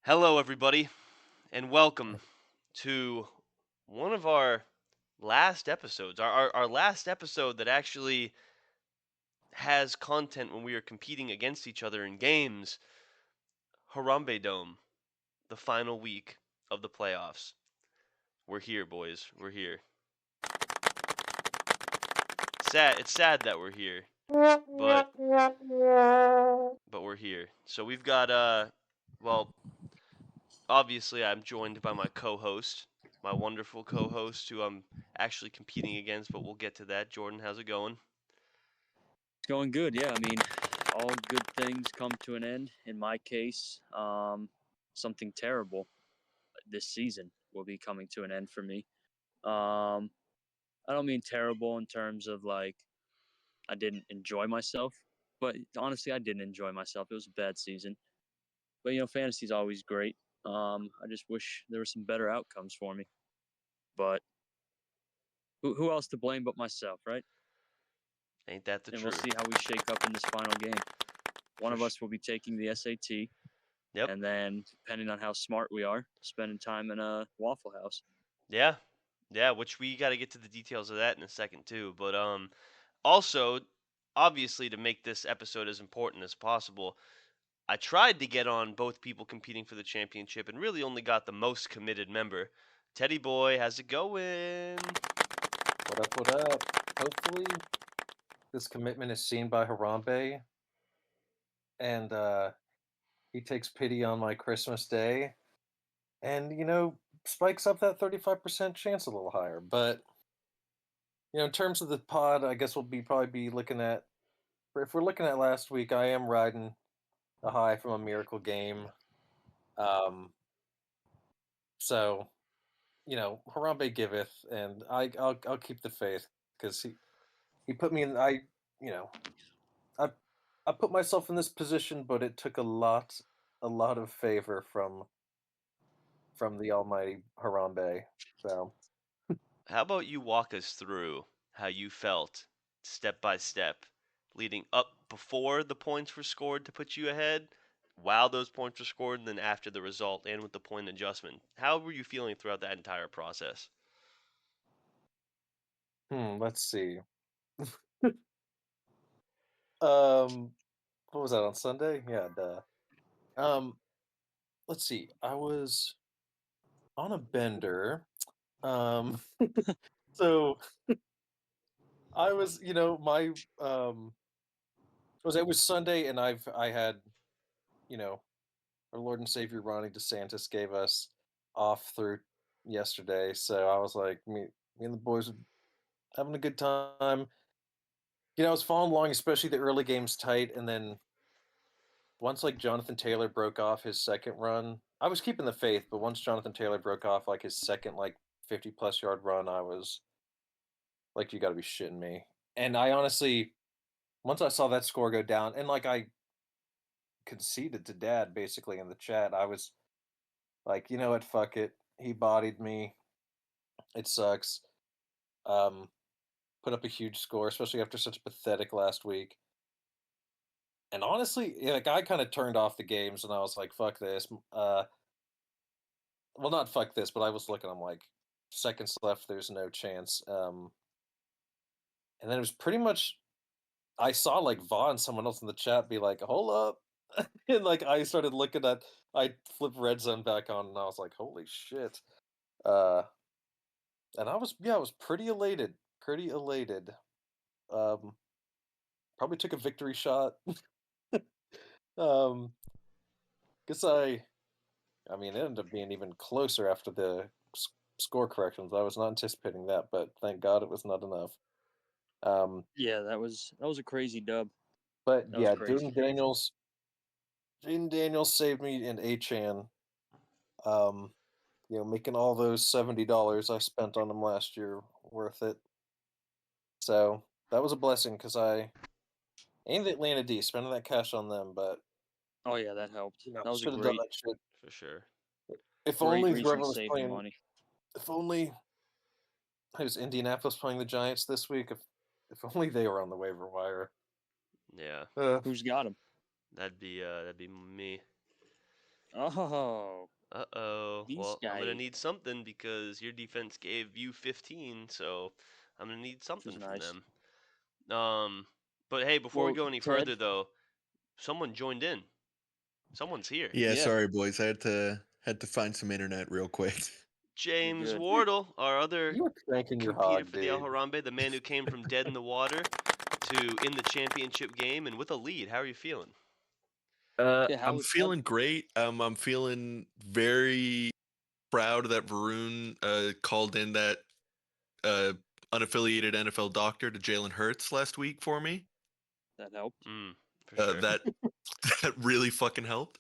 Hello, everybody, and welcome to one of our last episodes. Our last episode that actually has content when we are competing against each other in games. Harambedome, the final week of the playoffs. We're here, boys. We're here. It's sad that we're here, but we're here. So we've got well, obviously I'm joined by my co-host, my wonderful co-host who I'm actually competing against, but we'll get to that. Jordan, how's it going? It's going good, yeah. I mean, all good things come to an end. In my case, something terrible this season will be coming to an end for me. Um, I don't mean terrible in terms of like I didn't enjoy myself, but honestly, I didn't enjoy myself. It was a bad season. But fantasy's always great. I just wish there were some better outcomes for me. But who else to blame but myself, right? Ain't that the And we'll truth? see how we shake up in this final game. One For of sh- us will be taking the SAT, yep. and then depending on how smart we are, spending time in a Waffle House. Yeah. Yeah, which we got to get to the details of that in a second too. But also obviously to make this episode as important as possible, I tried to get on both people competing for the championship and really only got the most committed member. Teddy boy, how's it going? What up, what up? Hopefully, this commitment is seen by Harambe, and he takes pity on my Christmas day, and spikes up that 35% chance a little higher. But in terms of the pod, I guess probably be looking at, if we're looking at last week, I am riding a high from a miracle game. Um, so Harambe giveth, and I'll keep the faith because he put me in. You know I I put myself in this position, but it took a lot of favor from the almighty Harambe. So, How about you walk us through how you felt step by step leading up before the points were scored to put you ahead, while those points were scored, and then after the result and with the point adjustment? How were you feeling throughout that entire process? let's see. Um, what was that on Sunday? Yeah, duh. Um, let's see. I was on a bender. Um, so I was, my it was Sunday, and I had, you know, our Lord and Savior Ronnie DeSantis gave us off through yesterday. So I was like, me and the boys were having a good time. I was following along, especially the early games tight, and then once like Jonathan Taylor broke off his second run, I was keeping the faith, but once Jonathan Taylor broke off like his second 50+ yard run, I was like, you got to be shitting me. And I honestly, once I saw that score go down, and like I conceded to Dad basically in the chat, I was like, you know what, fuck it. He bodied me. It sucks. Um, put up a huge score, especially after such a pathetic last week. And honestly, yeah, like I kind of turned off the games, and I was like, "Fuck this." Well, not fuck this, but I was looking. I'm like, seconds left. There's no chance. And then it was pretty much. I saw like Vaughn, someone else in the chat, be like, "Hold up," and like I started looking at. I flipped red zone back on, and I was like, "Holy shit!" Uh, and I was pretty elated. Pretty elated. Um, Probably took a victory shot. um, guess I mean, it ended up being even closer after the score corrections. I was not anticipating that, but thank God it was not enough. Um, Yeah, that was a crazy dub. but That was yeah, crazy. Jaden Daniels saved me in Achan. Um, making all those $70 I spent on him last year worth it. So that was a blessing because I aimed at Atlanta D, spending that cash on them, but Oh yeah, that helped. That was a should have done great, that shit. For sure. If great only reason whoever to was save the playing, money. if only it was Indianapolis playing the Giants this week. If only they were on the waiver wire. Yeah. Uh, Who's got him? That'd be me. Oh, Uh-oh. this Well, I'm going to guy. need something because your defense gave you 15, so I'm going to need Which was something from nice. them. But hey, before we Well, go any Ted. further though, someone joined in. Someone's here. Yeah, Yeah. sorry boys. I had to find some internet real quick. James good. Wardle, our other You were cranking your competitor hog, for the Al dude. Harambe, the man who came from dead in the water to in the championship game and with a lead. How are you feeling? Yeah, I'm feeling great. I'm feeling very proud that Varun called in that unaffiliated NFL doctor to Jalen Hurts last week for me. that helped. For sure. That that really fucking helped.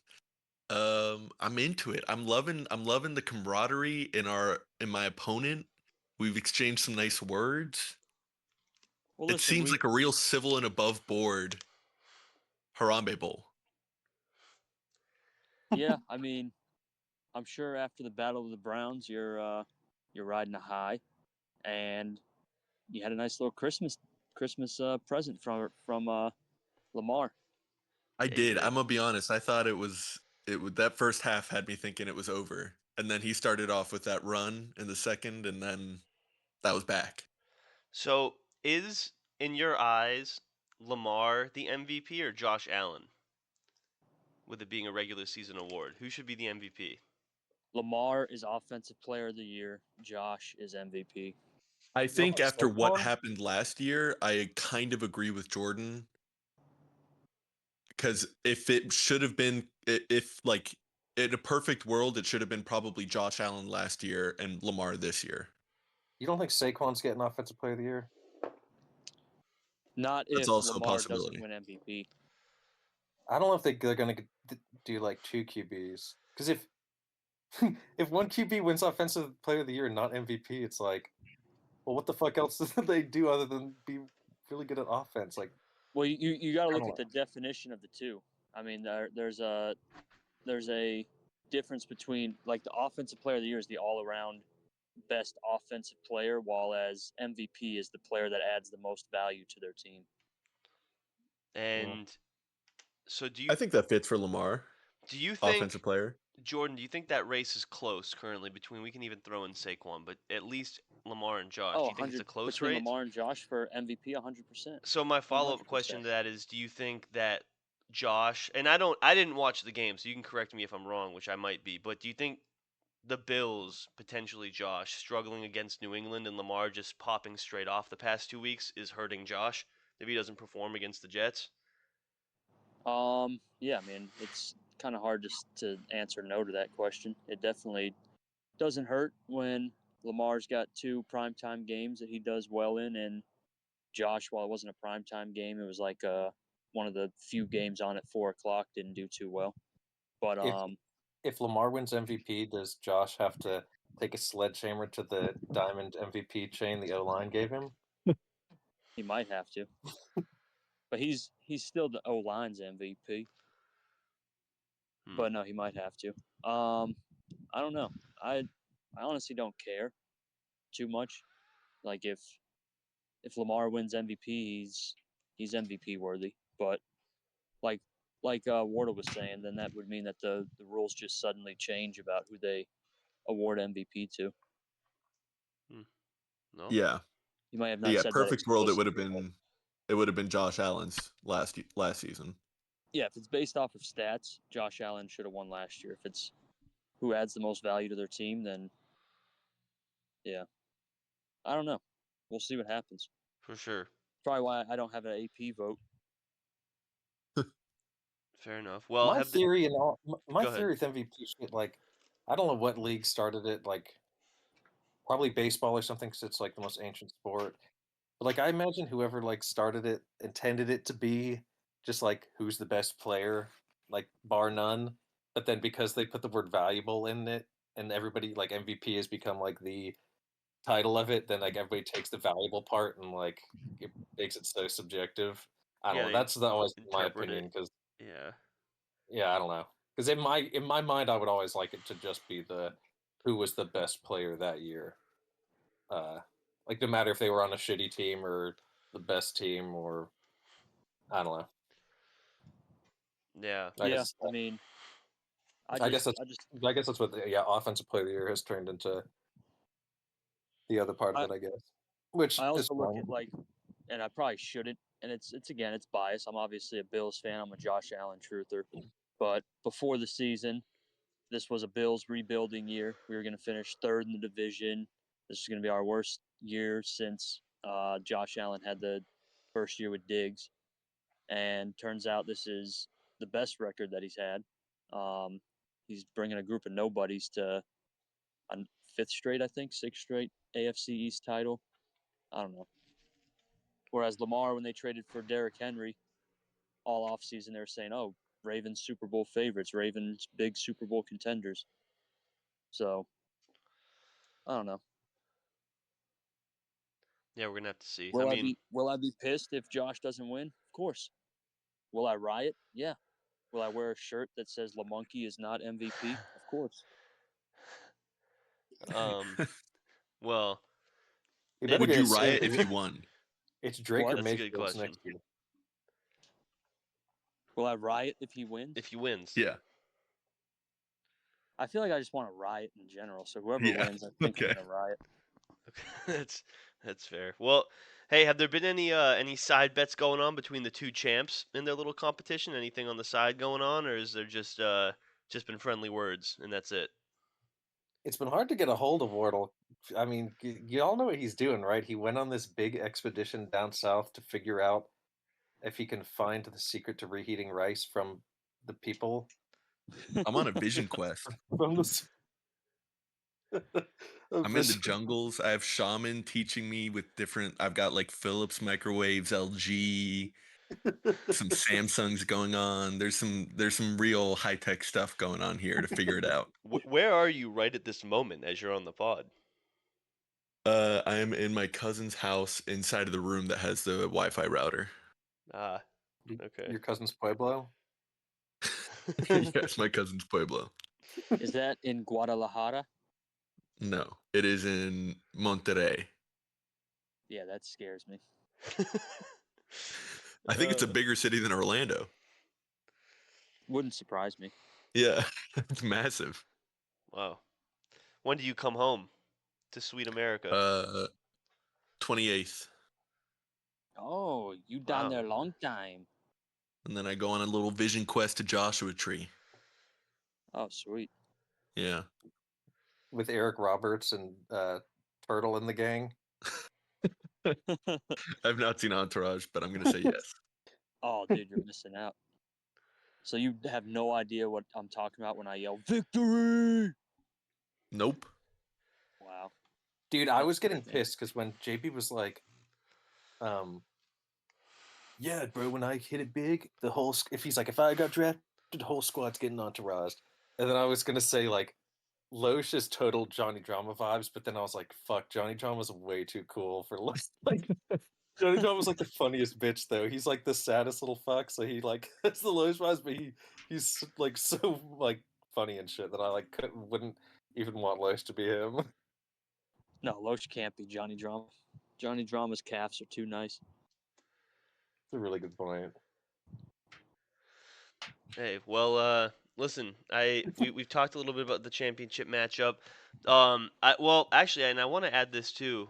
I'm into it. I'm loving the camaraderie in my opponent. We've exchanged some nice words. Well, It listen, seems like a real civil and above board Harambe Bowl. Yeah, I mean, I'm sure after the battle of the Browns, you're riding a high, and you had a nice little Christmas present from Lamar. I Yeah, you did. did. I'm gonna be honest. I thought it would that first half had me thinking it was over, and then he started off with that run in the second, and then that was back. So, is in your eyes Lamar the MVP or Josh Allen? With it being a regular season award, who should be the MVP? Lamar is Offensive Player of the Year. Josh is MVP. I You don't think think after what Saquon? happened last year, I kind of agree with Jordan because if it should have been, if like in a perfect world, it should have been probably Josh Allen last year and Lamar this year. You don't think Saquon's getting Offensive Player of the Year? Not That's if also a Lamar doesn't possibility. win MVP. I don't know if they're going to do like two QBs. Because if if one QB wins Offensive Player of the Year and not MVP, it's like, well, what the fuck else do they do other than be really good at offense? Like, Well, you got to I look don't at the know. definition of the two. I mean, there's a difference between like the Offensive Player of the Year is the all around best offensive player, while as MVP is the player that adds the most value to their team. And so do I think that fits for Lamar, you offensive think player. Jordan, do you think that race is close currently between we can even throw in Saquon, but at least Lamar and Josh? Oh, Do you think it's a 100 close between race? Lamar and Josh for MVP, 100%. So my follow-up 100%. question to that is, do you think that Josh, and I didn't watch the game, so you can correct me if I'm wrong, which I might be, but do you think the Bills, potentially Josh, struggling against New England and Lamar just popping straight off the past 2 weeks is hurting Josh if he doesn't perform against the Jets? Yeah, I mean, it's kind of hard just to answer no to that question. It definitely doesn't hurt when Lamar's got two primetime games that he does well in, and Josh, while it wasn't a primetime game, it was like one of the few games on at 4 o'clock, didn't do too well. But If Lamar wins MVP, does Josh have to take a sledgehammer to the diamond MVP chain the O line gave him? he might have to. But he's still the O line's MVP. But no, he might have to. I don't know. I honestly don't care too much. Like if Lamar wins MVP, he's MVP worthy. But like Wardle was saying, then that would mean that the rules just suddenly change about who they award MVP to. No? Yeah, You might have not yeah. said that Perfect world, explicitly. it would have been Josh Allen's last season. Yeah, if it's based off of stats, Josh Allen should have won last year. If it's who adds the most value to their team, then yeah. I don't know. We'll see what happens. For sure. Probably why I don't have an AP vote. Fair enough. Well, My theory and all my Go ahead. theory with MVP shit, like, I don't know what league started it, like, probably baseball or something, because it's like the most ancient sport. But like, I imagine whoever like started it intended it to be just like who's the best player, like bar none. But then because they put the word valuable in it, and everybody like MVP has become like the title of it, then like everybody takes the valuable part and like it makes it so subjective. I don't Yeah, know. they That's always my interpret it. opinion because Yeah. yeah, I don't know. Because in my mind, I would always like it to just be the who was the best player that year. Like no matter if they were on a shitty team or the best team or I don't know. Yeah. I Yeah, guess I mean, I guess that's what offensive player of the year has turned into the other part of it, I guess. Which I is also look fine. at like, and I probably shouldn't, and it's again, it's bias. I'm obviously a Bills fan. I'm a Josh Allen truther, but before the season, this was a Bills rebuilding year. We were going to finish third in the division. This is going to be our worst year since Josh Allen had the first year with Diggs, and turns out this is the best record that he's had. He's bringing a group of nobodies to a fifth straight, I think, sixth straight AFC East title. I don't know. Whereas Lamar, when they traded for Derrick Henry all offseason, they were saying, oh, Ravens Super Bowl favorites, Ravens big Super Bowl contenders. So, I don't know. Yeah, we're gonna have to see. Will I be pissed if Josh doesn't win? Of course. Will I riot? Yeah. Will I wear a shirt that says LaMonkey is not MVP? Of course. Well, would you riot if you won? It's Drake or That's a good Mayfield question. next year. Will I riot if he wins? If he wins, yeah. I feel like I just want to riot in general. So whoever wins, I think I'm gonna riot. Okay. That's fair. Well, hey, have there been any side bets going on between the two champs in their little competition? Anything on the side going on, or is there just been friendly words and that's it? It's been hard to get a hold of Wardle. I mean, you all know what he's doing, right? He went on this big expedition down south to figure out if he can find the secret to reheating rice from the people. I'm on a vision quest. From the I'm in the jungles. I have shaman teaching me with different. I've got like Philips microwaves, LG, some Samsungs going on. There's some real high tech stuff going on here to figure it out. Where are you right at this moment as you're on the pod? I am in my cousin's house inside of the room that has the Wi-Fi router. Ah, okay. Your cousin's Pueblo? Yes, my cousin's Pueblo. Is that in Guadalajara? No, it is in Monterrey. Yeah, that scares me. I think it's a bigger city than Orlando. Wouldn't surprise me. Yeah, it's massive. Wow. When do you come home to sweet America? 28th. Oh, you down there a long time. And then I go on a little vision quest to Joshua Tree. Oh, sweet. Yeah. With Eric Roberts and Turtle in the gang. I've not seen Entourage, but I'm going to say yes. Oh, dude, you're missing out. So you have no idea what I'm talking about when I yell, victory! Nope. Wow. Dude, I was getting pissed because when JP was like, yeah, bro, when I hit it big, if I got drafted, the whole squad's getting Entourage. And then I was going to say, like, Loesch is total Johnny Drama vibes, but then I was like, fuck, Johnny Drama's way too cool for, like, Johnny Drama's like the funniest bitch, though. He's like the saddest little fuck, so he, like, has the Loesch vibes, but he's, like, so, like, funny and shit that I, like, wouldn't even want Loesch to be him. No, Loesch can't be Johnny Drama. Johnny Drama's calves are too nice. That's a really good point. Hey, well, listen, we've talked a little bit about the championship matchup. Actually, and I want to add this too.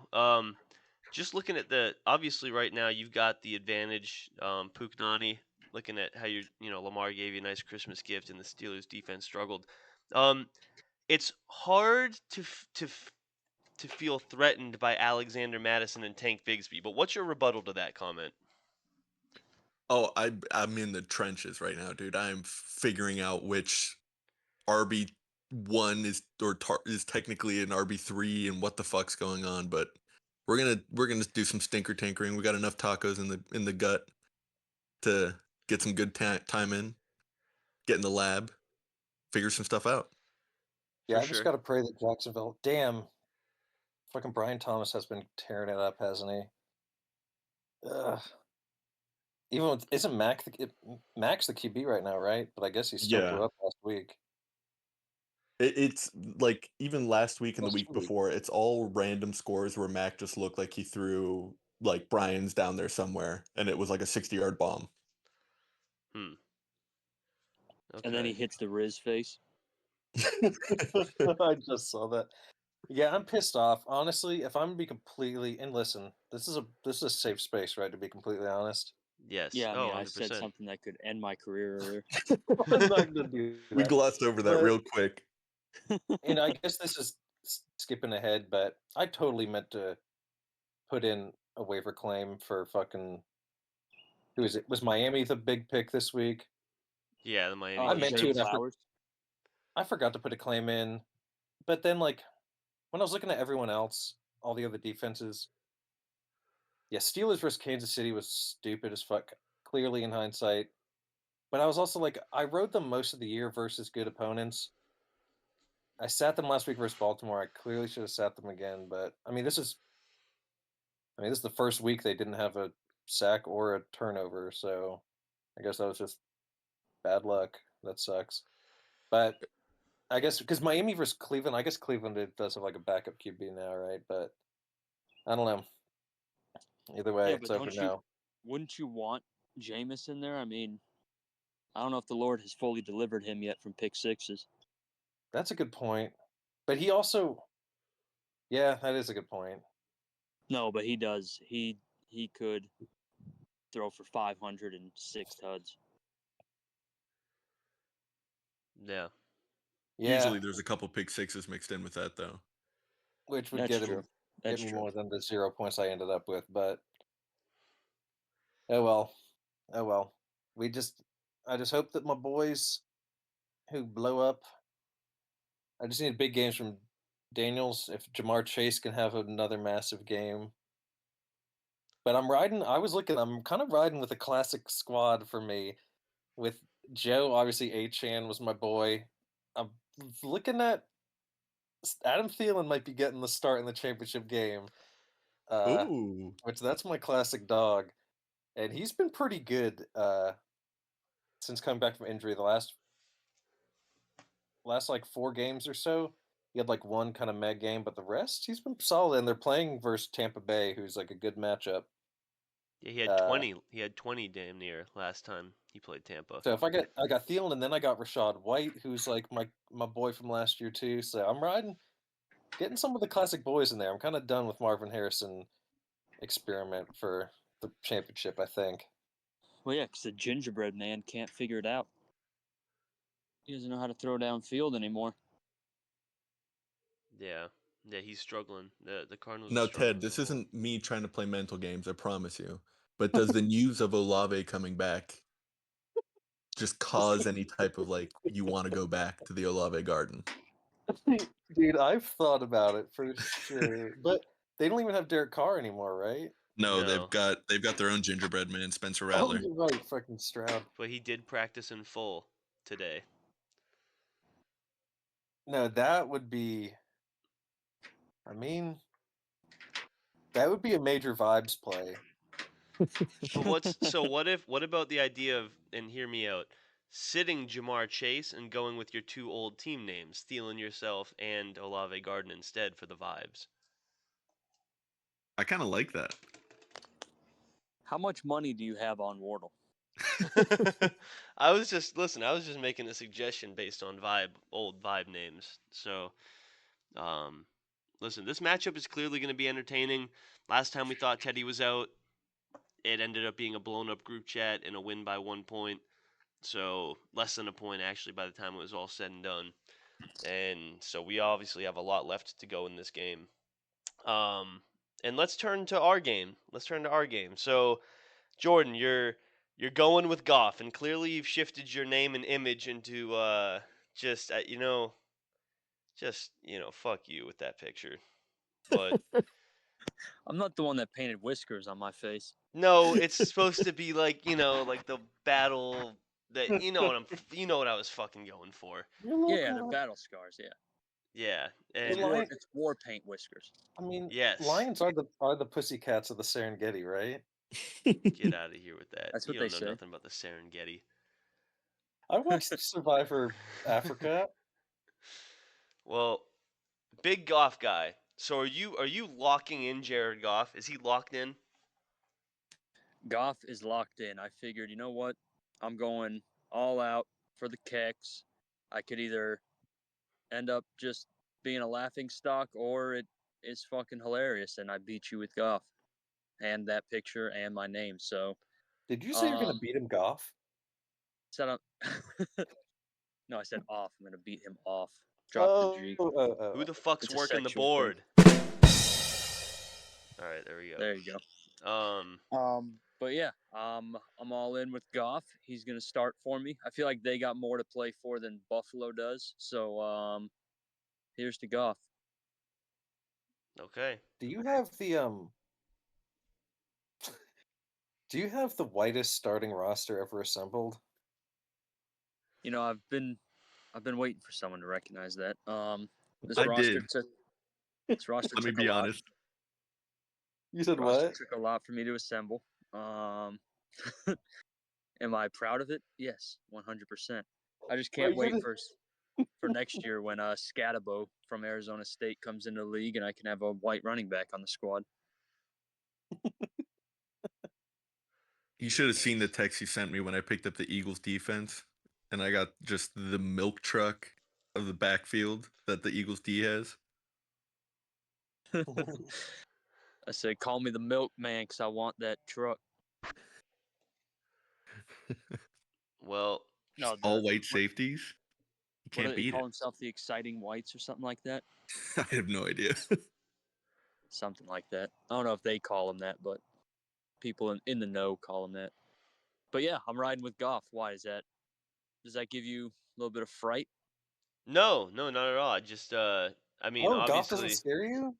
Just looking at obviously right now you've got the advantage, Puknani, looking at how Lamar gave you a nice Christmas gift and the Steelers defense struggled. It's hard to feel threatened by Alexander Madison and Tank Bigsby, but what's your rebuttal to that comment? Oh, I'm in the trenches right now, dude. I'm figuring out which RB1 is technically an RB3 and what the fuck's going on, but we're gonna do some stinker tinkering. We got enough tacos in the gut to get some good time in, get in the lab, figure some stuff out. Yeah, I just gotta pray that Jacksonville. Damn, fucking Brian Thomas has been tearing it up, hasn't he? Even with, isn't Mac's the QB right now, right? But I guess he still blew up last week. It's like even last week and the week before, it's all random scores where Mac just looked like he threw like Brian's down there somewhere, and it was like a 60-yard bomb. Okay. And then he hits the Riz face. I just saw that. Yeah, I'm pissed off. Honestly, if I'm gonna be completely and listen, this is a safe space, right? To be completely honest. Yes. Yeah, I Oh, mean, I said 100%. something that could end my career earlier. I'm not gonna do We that. glossed over that But real quick. and I guess this is skipping ahead, but I totally meant to put in a waiver claim for fucking who is it? Was Miami the big pick this week? Yeah, the Miami Oh, I meant Zay to, defense. and Flowers. I forgot to put a claim in. But then, like, when I was looking at everyone else, all the other defenses, yeah, Steelers versus Kansas City was stupid as fuck. Clearly, in hindsight, but I was also like, I rode them most of the year versus good opponents. I sat them last week versus Baltimore. I clearly should have sat them again, but I mean, this is the first week they didn't have a sack or a turnover, so I guess that was just bad luck. That sucks. But I guess because Miami versus Cleveland, I guess Cleveland does have like a backup QB now, right? But I don't know. Either way, Yeah, it's but over now. wouldn't you want Jameis in there? I mean, I don't know if the Lord has fully delivered him yet from pick sixes. That's a good point. But he also, yeah, that is a good point. No, but he does. He could throw for 506 tuds. Yeah. Yeah, Usually there's a couple pick sixes mixed in with that though. which would That's get true. him That's me true. more than the 0 points I ended up with. But oh well, oh well. We just, I just hope that my boys who blow up. I just need big games from Daniels. If Jamar Chase can have another massive game, but I'm riding. I was looking. I'm kind of riding with a classic squad for me. With Joe, obviously, Achan was my boy. I'm looking at Adam Thielen might be getting the start in the championship game. Uh, Ooh. which that's my classic dog, and he's been pretty good since coming back from injury. The last like 4 games or so, he had like one kind of meg game, but the rest he's been solid. And they're playing versus Tampa Bay, who's like a good matchup. Yeah, he had Uh, 20. He had 20 damn near last time he played Tampa. so if I got Thielen, and then I got Rashad White, who's like my boy from last year too. So I'm riding, getting some of the classic boys in there. I'm kind of done with Marvin Harrison experiment for the championship, I think. Well, yeah, because the gingerbread man can't figure it out. He doesn't know how to throw downfield anymore. Yeah. Yeah, he's struggling. The Cardinals are Now, struggling Ted, as a this whole. isn't me trying to play mental games, I promise you. But does the news of Olave coming back just cause any type of like you want to go back to the Olave Garden? Dude, I've thought about it for sure, but they don't even have Derek Carr anymore, right? No, No. they've got their own gingerbread man, Spencer Oh, Rattler. you're right, fucking Stroud. But he did practice in full today. No, that would be. I mean, that would be a major vibes play. But what about the idea of, and hear me out, sitting Jamar Chase and going with your two old team names, Thielen yourself and Olave Garden instead for the vibes? I kind of like that. How much money do you have on Wardle? I was just making a suggestion based on old vibe names. So, um, listen, this matchup is clearly going to be entertaining. Last time we thought Teddy was out, it ended up being a blown up group chat and a win by 1 point. So less than a point actually by the time it was all said and done. And so we obviously have a lot left to go in this game. And let's turn to our game. So Jordan, you're going with Goff, and clearly you've shifted your name and image into just fuck you with that picture. But I'm not the one that painted whiskers on my face. no, it's supposed to be like like the battle that you know what I was fucking going for. Your little Yeah, the guy. battle scars. Yeah, Yeah, The and lion. it's war paint whiskers. I mean, yes, lions are the pussycats of the Serengeti, right? get out of here with that. That's what You they don't know say. nothing about the Serengeti. I watched Survivor Africa. Well, big Goff guy. So are you locking in Jared Goff? Is he locked in? Goff is locked in. I figured, you know what? I'm going all out for the kicks. I could either end up just being a laughing stock, or it is fucking hilarious, and I beat you with golf and that picture and my name. So, Did you say you're gonna um, beat him Goff? set up. No, I said off. I'm gonna beat him off. Drop the G. Who the fuck's It's a working the sexual thing. board? All right, there we go. There you go. But yeah, I'm all in with Goff. He's gonna start for me. I feel like they got more to play for than Buffalo does. So, here's to Goff. Okay. Do you have the Do you have the whitest starting roster ever assembled? You know, I've been waiting for someone to recognize that. This I roster did. took Let me a be lot. honest. You said Roster what? took a lot for me to assemble. Um, am I proud of it? Yes, 100%. I just Are can't you wait gonna- for next year when Scatabo from Arizona State comes into the league and I can have a white running back on the squad. You should have seen the text you sent me when I picked up the Eagles defense, and I got just the milk truck of the backfield that the Eagles D has. I said, call me the milkman because I want that truck. Well, No, All white safeties. You what do can't they beat call it. themselves? The exciting whites or something like that? I have no idea. Something like that. I don't know if they call them that, but people in the know call them that. But yeah, I'm riding with Goff. Why is that? Does that give you a little bit of fright? no, not at all. I just, I mean, Oh, Goff doesn't obviously, scare you?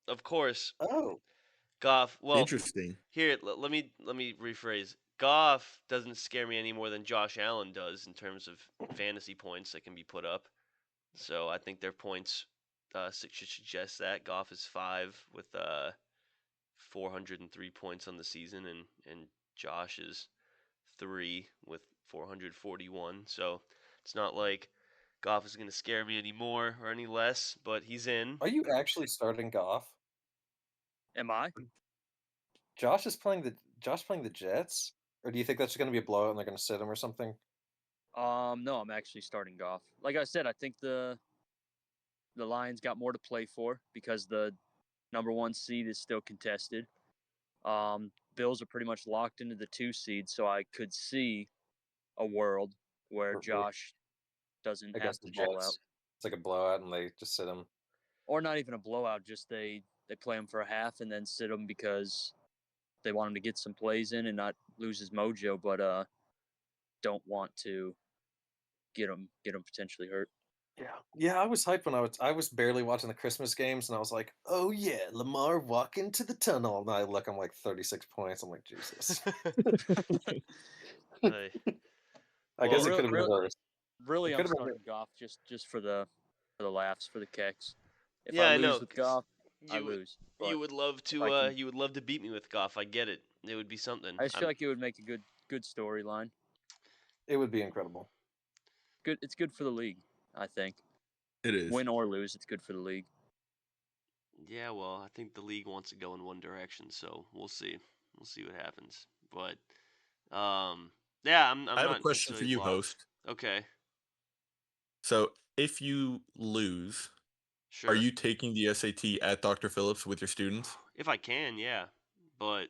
of course, Oh. Goff. Well, Interesting. here, let me rephrase. Goff doesn't scare me any more than Josh Allen does in terms of fantasy points that can be put up. So I think their points should suggest that Goff is 5 with 403 points on the season, and Josh is 3 with 441. So it's not like Goff is going to scare me any more or any less, but he's in. Are you actually starting Goff? Am I? Josh playing the Jets? Or do you think that's gonna be a blowout and they're gonna sit him or something? No, I'm actually starting Goff. Like I said, I think the Lions got more to play for because the number 1 seed is still contested. Bills are pretty much locked into the 2 seed, so I could see a world where Josh doesn't have Against to the ball out, Jets. It's like a blowout and they just sit him. or not even a blowout. Just they play him for a half and then sit him because they want him to get some plays in and not lose his mojo, but don't want to get him potentially hurt. Yeah, I was hyped when I was barely watching the Christmas games and I was like, oh yeah, Lamar walk into the tunnel. And I look, I'm like 36 points. I'm like, Jesus. Hey, I Well, guess it could have been worse. Really, It I'm could have been starting Goff just for the laughs, for the kicks. If yeah, I I lose know. with 'Cause Goff, I you would lose. you But would love if I can, to beat me with Goff. I get it. It would be something. I just feel like it would make a good storyline. It would be incredible. Good, it's good for the league. I think, It is. win or lose, it's good for the league. Yeah, well, I think the league wants to go in one direction, so we'll see. We'll see what happens. But yeah, I'm I have a not question for necessarily you, locked. host. Okay, So, if you lose, sure. are you taking the SAT at Dr. Phillips with your students? If I can, yeah. But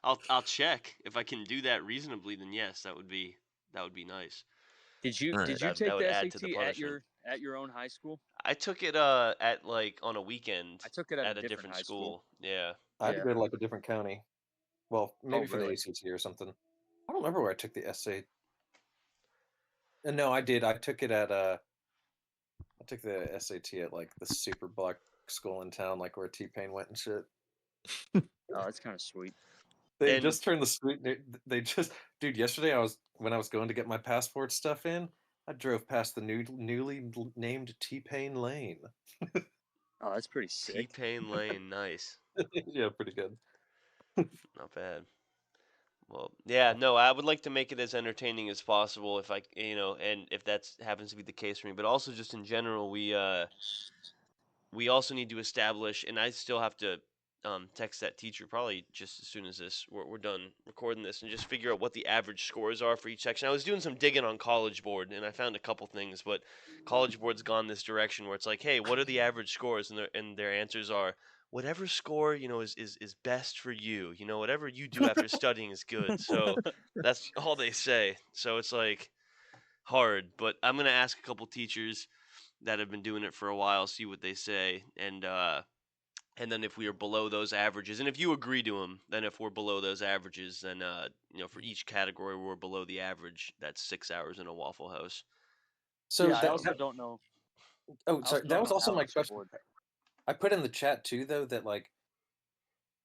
I'll check. If I can do that reasonably, then yes, that would be nice. Did you All right. did you That take would the add to the SAT punishment. at your own high school? I took it at like on a weekend I took it at at a a different different high school. school. Yeah. I had to Yeah. go to like a different county. Well, maybe Oh, for the really? ACT or something. I don't remember where I took the essay. No, I did. I took it at I took the SAT at like the super black school in town, like where T-Pain went and shit. Oh, that's kind of sweet. They And just turned the street. They just, dude. Yesterday, when I was going to get my passport stuff in. I drove past the newly named T-Pain Lane. Oh, that's pretty sick. T-Pain Lane, nice. Yeah, pretty good. Not bad. Well, yeah, no, I would like to make it as entertaining as possible if and if that happens to be the case for me, but also just in general, we also need to establish, and I still have to text that teacher probably just as soon as we're done recording this, and just figure out what the average scores are for each section. I was doing some digging on College Board, and I found a couple things, but College Board's gone this direction where it's like, hey, what are the average scores? And their answers are whatever score is best for you. Whatever you do after studying is good. So that's all they say. So it's like hard, but I'm gonna ask a couple teachers that have been doing it for a while, see what they say, and then if we are below those averages, and if you agree to them, then if we're below those averages, then for each category we're below the average, that's 6 hours in a Waffle House. So yeah, I also don't know. oh, I sorry. also That don't was know also how my it's question. scored. I put in the chat too, though, that like,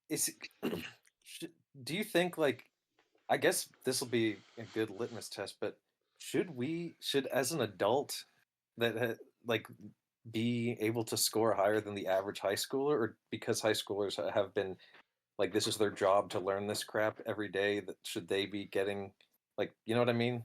is do you think like, I guess this will be a good litmus test, but should as an adult that like be able to score higher than the average high schooler, or because high schoolers have been like this is their job to learn this crap every day, that should they be getting like, you know what I mean?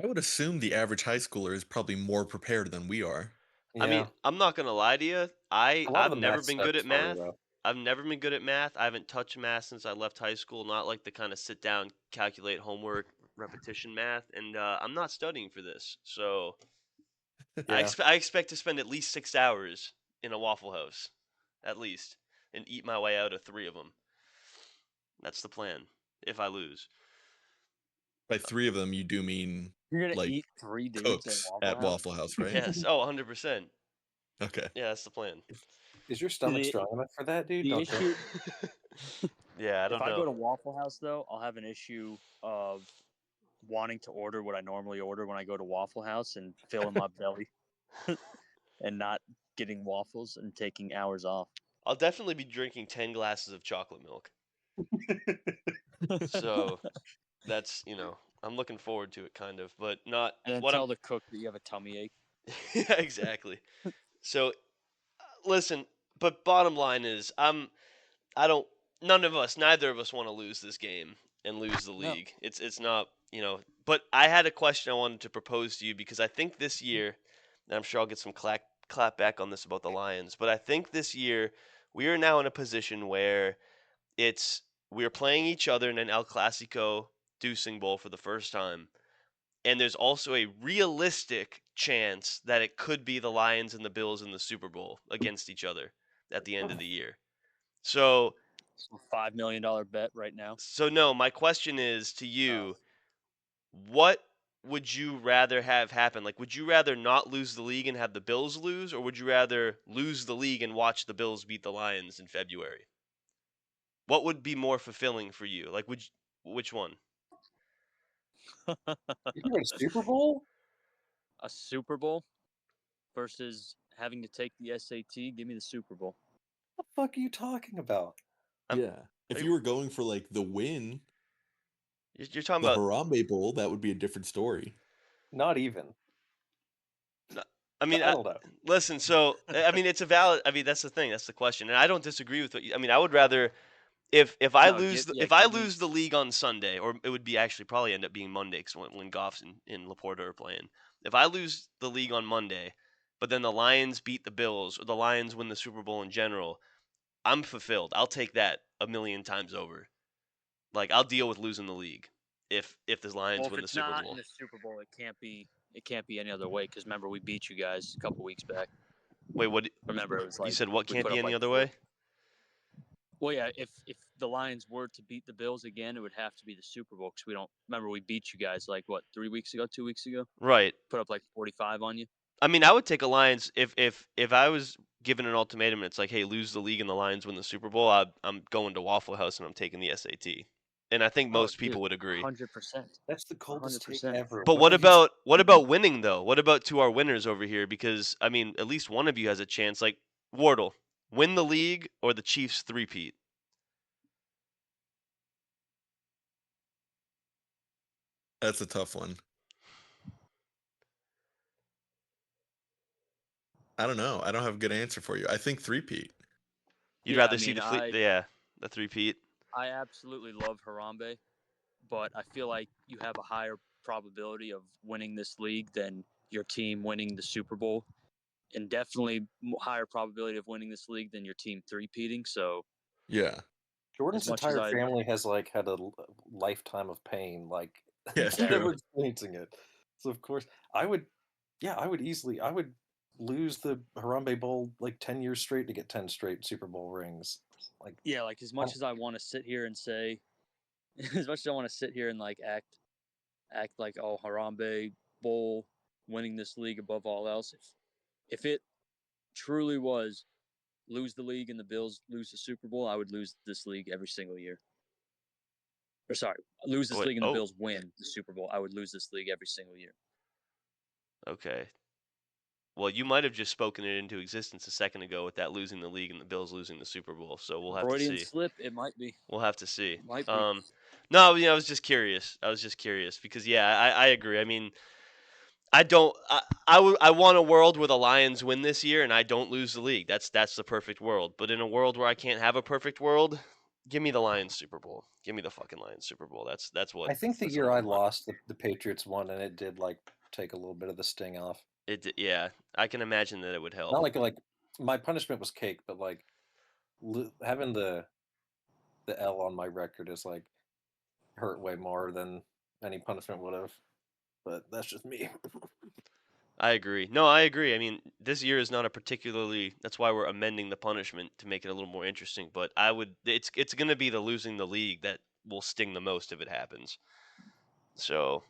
I would assume the average high schooler is probably more prepared than we are. I mean, Yeah, I'm not gonna lie to you. a lot of I've the never math been stuff good is at harder math. though. I've never been good at math. I haven't touched math since I left high school. Not like the kind of sit down, calculate homework, repetition math. And I'm not studying for this, so Yeah. I expect to spend at least 6 hours in a Waffle House, at least, and eat my way out of 3 of them. That's the plan. If I lose, By 3 of them, you do mean You're gonna like eat 3 dudes cooks at at Waffle House? Waffle House, right? yes. Oh, 100%. Okay. Yeah, that's the plan. Is your stomach The strong enough for that, dude? the Don't think. issue, Yeah, I if don't I know. go to Waffle House though, I'll have an issue of wanting to order what I normally order when I go to Waffle House and filling my belly and not getting waffles and taking hours off. I'll definitely be drinking 10 glasses of chocolate milk. So that's, I'm looking forward to it kind of, but not And then what I'm tell the cook that you have a tummy ache. Yeah, exactly. So listen, but bottom line is I don't neither of us want to lose this game and lose the No. league. It's not, but I had a question I wanted to propose to you because I think this year, and I'm sure I'll get some clap back on this about the Lions, but I think this year we are now in a position where we're playing each other in an El Clasico Dusing Bowl for the first time. And there's also a realistic chance that it could be the Lions and the Bills in the Super Bowl against each other at the end of the year. So, $5 million bet right now. no, my question is to you, what would you rather have happen? Like, would you rather not lose the league and have the Bills lose, or would you rather lose the league and watch the Bills beat the Lions in February? What would be more fulfilling for you? Like, which one? You can win a Super Bowl? A Super Bowl versus having to take the SAT. Give me the Super Bowl. What the fuck are you talking about? Yeah. If you were going for like the win, You're talking the about Harambe Bowl, that would be a different story. Not even. I mean, I don't know. listen. So, I mean, it's a valid. I mean, that's the thing. That's the question, and I don't disagree with what you. I mean, I would rather if I lose if I lose the league on Sunday, or it would be actually probably end up being Monday because when Goff's in Laporta are playing. If I lose the league on Monday, but then the Lions beat the Bills or the Lions win the Super Bowl in general, I'm fulfilled. I'll take that a million times over. Like I'll deal with losing the league if the Lions win the Super Not Bowl. in the Super Bowl, it can't be any other way. Because remember, we beat you guys a couple weeks back. Wait, what? Remember, it was like You said what we can't put be up any like other 40. way? Well, yeah, if the Lions were to beat the Bills again, it would have to be the Super Bowl because we don't remember we beat you guys like what 3 weeks ago, 2 weeks ago. Right. Put up like 45 on you. I mean, I would take a Lions if I was given an ultimatum and it's like, hey, lose the league and the Lions win the Super Bowl. I'm going to Waffle House and I'm taking the SAT. And I think most people would agree. 100%. That's the coldest take 100%. ever. But what about winning though? What about to our winners over here? Because I mean, at least one of you has a chance. Like Wardle, win the league or the Chiefs three-peat. That's a tough one. I don't know. I don't have a good answer for you. I think three-peat. You'd Yeah, rather I see mean, the three-peat. I absolutely love Harambe, but I feel like you have a higher probability of winning this league than your team winning the Super Bowl, and definitely higher probability of winning this league than your team three-peating. So Yeah. Jordan's much as entire I family has like had a lifetime of pain, like Yeah, it's Yeah. true. never experiencing it. So of course, I would, yeah, I would lose the Harambe Bowl like 10 years straight to get 10 straight Super Bowl rings. Like, yeah, like as much as I want to sit here and say, as much as I want to sit here and like act like oh Harambe Bowl winning this league above all else. If it truly was lose the league and the Bills lose the Super Bowl, I would lose this league every single year. Or sorry, lose this Wait, league and the oh, Bills win the Super Bowl. I would lose this league every single year. okay. Well, you might have just spoken it into existence a second ago with that losing the league and the Bills losing the Super Bowl. So we'll have to Freudian see. slip, it might be. We'll have to see. It might be. No, I was just curious. I was just curious because yeah, I agree. I mean, I don't. I want a world where the Lions win this year and I don't lose the league. That's the perfect world. But in a world where I can't have a perfect world, give me the Lions Super Bowl. Give me the fucking Lions Super Bowl. That's what I think the that's what year I want. lost, the Patriots won, and it did like take a little bit of the sting off. Yeah, I can imagine that it would help. Not like my punishment was cake, but like having the L on my record is like hurt way more than any punishment would have. But that's just me. I agree. No, I agree. I mean, this year is not a particularly. That's why we're amending the punishment to make it a little more interesting. But I would. It's going to be the losing the league that will sting the most if it happens. So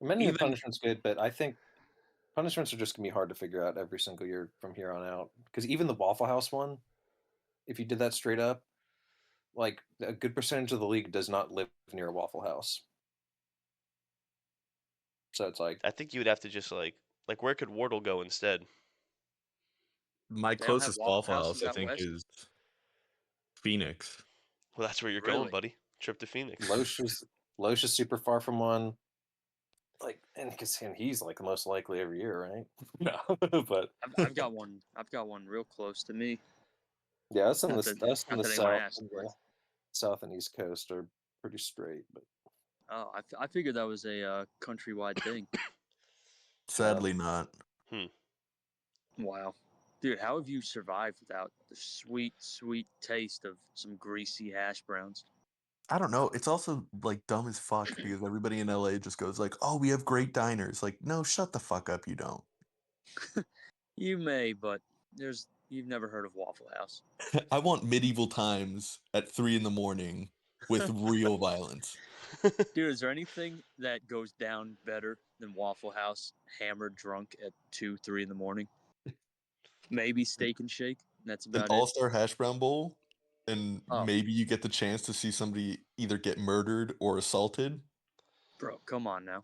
Amending the Even punishment's good, but I think punishments are just gonna be hard to figure out every single year from here on out. Because even the Waffle House one, if you did that straight up, like a good percentage of the league does not live near a Waffle House. So it's like I think you would have to just like where could Wardle go instead? My they don't have closest Waffle Waffle Houses House, I out think, west. is Phoenix. Well, that's where you're going, Really? buddy. Trip to Phoenix. Loesch is super far from one. Like, and he's like the most likely every year, right? No, but I've got one. I've got one real close to me. yeah, us in Not that the anyone south, asked, and but the south and east coast are pretty straight. But oh, I figured that was a countrywide thing. Sadly, not. Wow, dude, how have you survived without the sweet, sweet taste of some greasy hash browns? I don't know. It's also like dumb as fuck because everybody in LA just goes like, "Oh, we have great diners." Like, no, shut the fuck up. You don't. You may, but you've never heard of Waffle House. I want medieval times at 3 a.m. with real violence. Dude, is there anything that goes down better than Waffle House hammered drunk at 2, 3 in the morning? Maybe Steak and Shake. That's An about it. all-star hash brown bowl, and Oh, maybe you get the chance to see somebody either get murdered or assaulted. bro, come on now.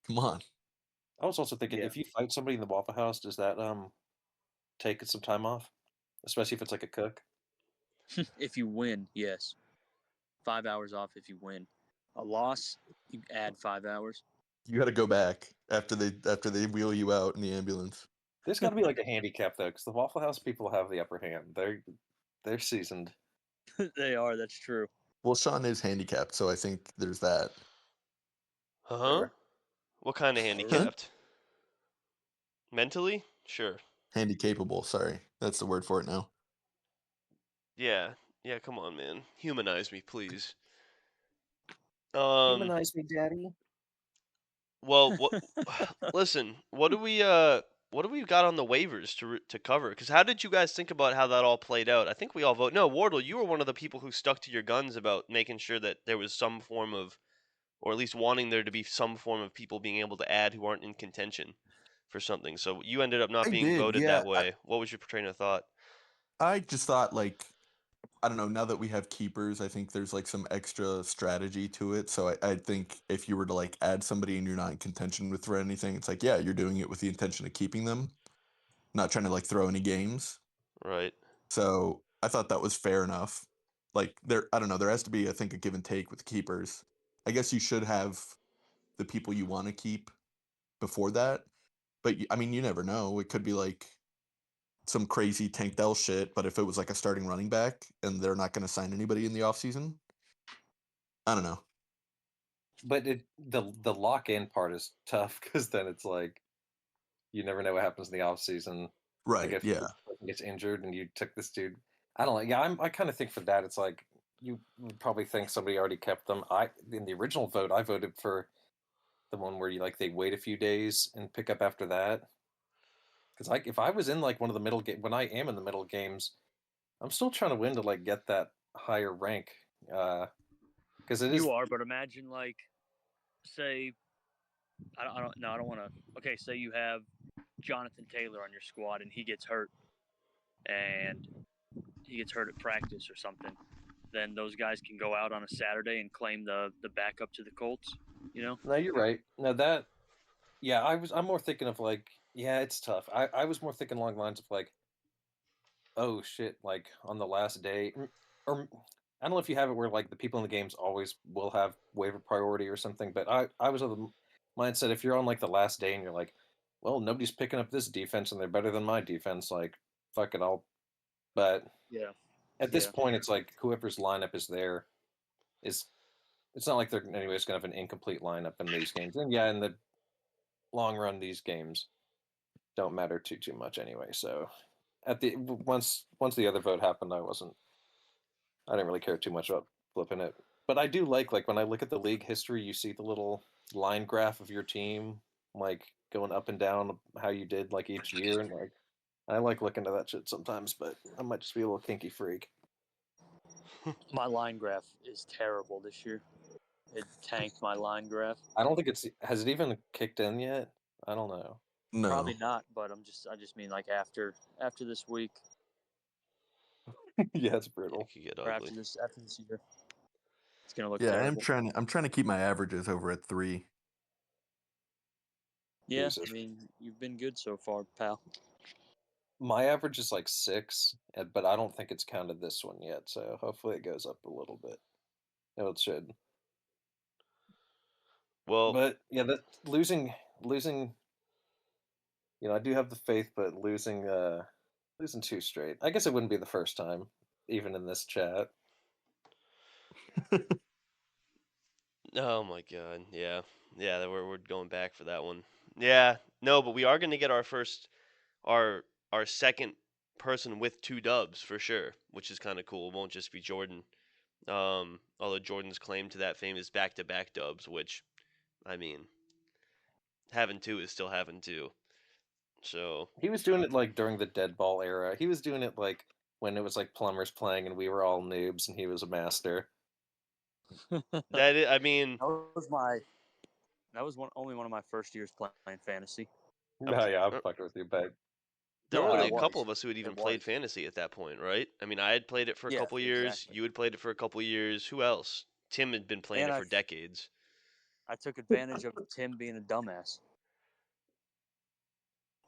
Come on. I was also thinking, Yeah. if you fight somebody in the Waffle House, does that take some time off, especially if it's like a cook? If you win, yes. 5 hours off if you win. A loss, you add 5 hours. You got to go back after they wheel you out in the ambulance. There's got to be like a handicap though, because the Waffle House people have the upper hand. They're seasoned. They are, that's true. Well, Sean is handicapped, so I think there's that. Huh? Fair. What kind of handicapped? Mentally? Sure. Handy-capable, sorry. That's the word for it now. Yeah. Yeah, come on, man. Humanize me, please. Humanize me, daddy. Well, what listen, what do we got on the waivers to cover? Cuz how did you guys think about how that all played out? I think we all vote. No, Wardle, you were one of the people who stuck to your guns about making sure that there was some form of, or at least wanting there to be some form of people being able to add who aren't in contention for something. So you ended up not I being did, voted yeah. that way. What was your train of thought? I just thought, like, I don't know, now that we have keepers, I think there's, like, some extra strategy to it, so I think if you were to, like, add somebody and you're not in contention with for anything, it's like, yeah, you're doing it with the intention of keeping them, not trying to, like, throw any games. Right. So, I thought that was fair enough. Like, I don't know, there has to be, I think, a give and take with keepers. I guess you should have the people you wanna keep before that, but, I mean, you never know, it could be, like, some crazy Tank Dell shit, but if it was like a starting running back and they're not going to sign anybody in the offseason, I don't know. But the lock in part is tough because then it's like you never know what happens in the off season. Like Right. if Yeah. this person gets injured and you took this dude, I don't know. Yeah, I kind of think for that it's like you would probably think somebody already kept them. In the original vote, I voted for the one where they wait a few days and pick up after that. Because if I was in like one of the middle game when I am in the middle games, I'm still trying to win to like get that higher rank. Because it You is are, but imagine like, say, I don't want to. Okay, say you have Jonathan Taylor on your squad and and he gets hurt at practice or something. Then those guys can go out on a Saturday and claim the backup to the Colts. You know? no, you're right. No, yeah, I'm more thinking of like yeah, it's tough. I was more thinking along the lines of like oh shit, like on the last day, or I don't know if you have it where like the people in the games always will have waiver priority or something, but I was of the mindset if you're on like the last day and you're like, well, nobody's picking up this defense and they're better than my defense, like fuck it, all. But Yeah. at this Yeah. point, it's like whoever's lineup is there is. It's not like they're anyways going to have an incomplete lineup in these games, and yeah, in the long run, these games don't matter too much anyway. So at the once the other vote happened, I didn't really care too much about flipping it. But I do like when I look at the league history, you see the little line graph of your team, like going up and down how you did like each year, and like I like looking at that shit sometimes. But I might just be a little kinky freak. My line graph is terrible this year. It tanked my line graph. I don't think has it even kicked in yet. I don't know. No. Probably not, but I just mean like after this week Yeah, it's It brutal. could get or ugly. after this year, it's gonna look Yeah, terrible. I'm trying to keep my averages over at 3. Yeah, Jesus. I mean you've been good so far, pal. My average is like 6, but I don't think it's counted this one yet. So hopefully it goes up a little bit. No, it should. Well, But yeah, that losing. I do have the faith, but losing 2 straight. I guess it wouldn't be the first time, even in this chat. oh my god, yeah, yeah, we're going back for that one. Yeah, no, but we are going to get our our second person with 2 dubs for sure, which is kind of cool. It won't just be Jordan. Although Jordan's claim to that fame is back-to-back dubs, which I mean, having 2 is still having 2. So He was doing it like during the dead ball era. He was doing it like when it was like plumbers playing and we were all noobs and he was a master. I mean, That was only one of my first years playing fantasy. I'm, No, yeah, I'm uh, fucking with you, but there were No, only it a um, couple was. of us who had even It played was. fantasy at that point, right? I mean, I had played it for a Yeah, couple years. exactly. You had played it for a couple years. Who else? Tim had been playing And it for decades. I took advantage of Tim being a dumbass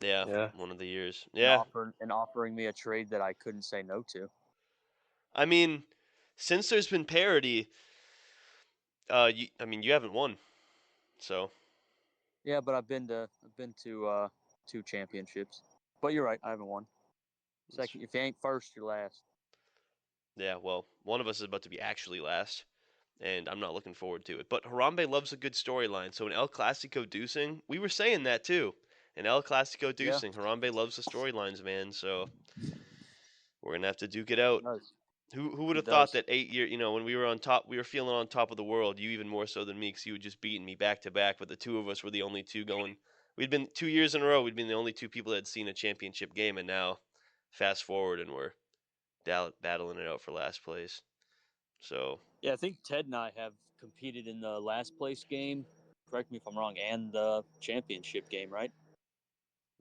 Yeah, yeah, one of the years. and Yeah, offering me a trade that I couldn't say no to. I mean, since there's been parity, I mean, you haven't won, so Yeah, but I've been to 2 championships. But you're right, I haven't won. Second, if you ain't first, you're last. yeah. Well, one of us is about to be actually last, and I'm not looking forward to it. But Harambe loves a good storyline, so in El Clasico Dusing, we were saying that too. In El Clasico Yeah, Dusing, Harambe loves the storylines, man. So we're gonna have to duke it he out. does. Who would He have thought does. that 8 year, when we were on top, we were feeling on top of the world. You even more so than me, because you had just beaten me back to back. But the two of us were the only two going. We'd been 2 years in a row. We'd been the only two people that had seen a championship game, and now, fast forward, and we're battling it out for last place. So Yeah, I think Ted and I have competed in the last place game. Correct me if I'm wrong, and the championship game, right?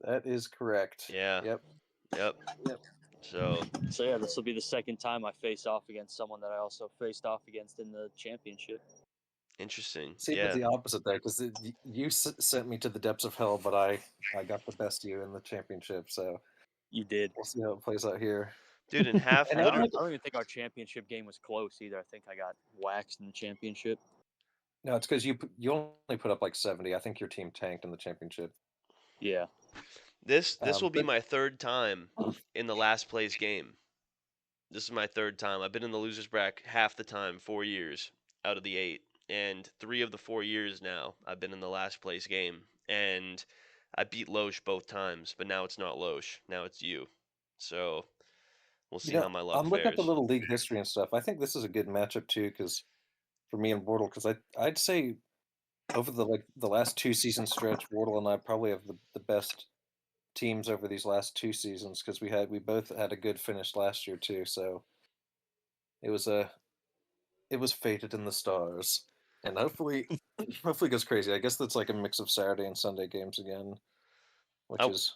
that is correct. yeah, Yep. yep. Yep. So So yeah, this will be the second time I face off against someone that I also faced off against in the championship. interesting. See, it was Yeah, the opposite there because you sent me to the depths of hell, but I got the best of you in the championship. So You did. we'll see how it plays out here. dude. In half, And And literally. I don't even think our championship game was close either. I think I got waxed in the championship. no, it's because you only put up like 70. I think your team tanked in the championship. Yeah. This will be But my third time in the last place game. This is my third time. I've been in the losers bracket half the time, 4 years out of the 8, and 3 of the 4 years now I've been in the last place game, and I beat Loesch both times, but now it's not Loesch, now it's you. So We'll You see how know, my luck I'm looking at the fares. little league history and stuff. I think this is a good matchup too, because for me and Wardle, because I'd say over the last 2 season stretch, Wardle and I probably have the best teams over these last 2 seasons because we both had a good finish last year too. So it was a it was fated in the stars, and hopefully it goes crazy. I guess that's like a mix of Saturday and Sunday games again, which I, is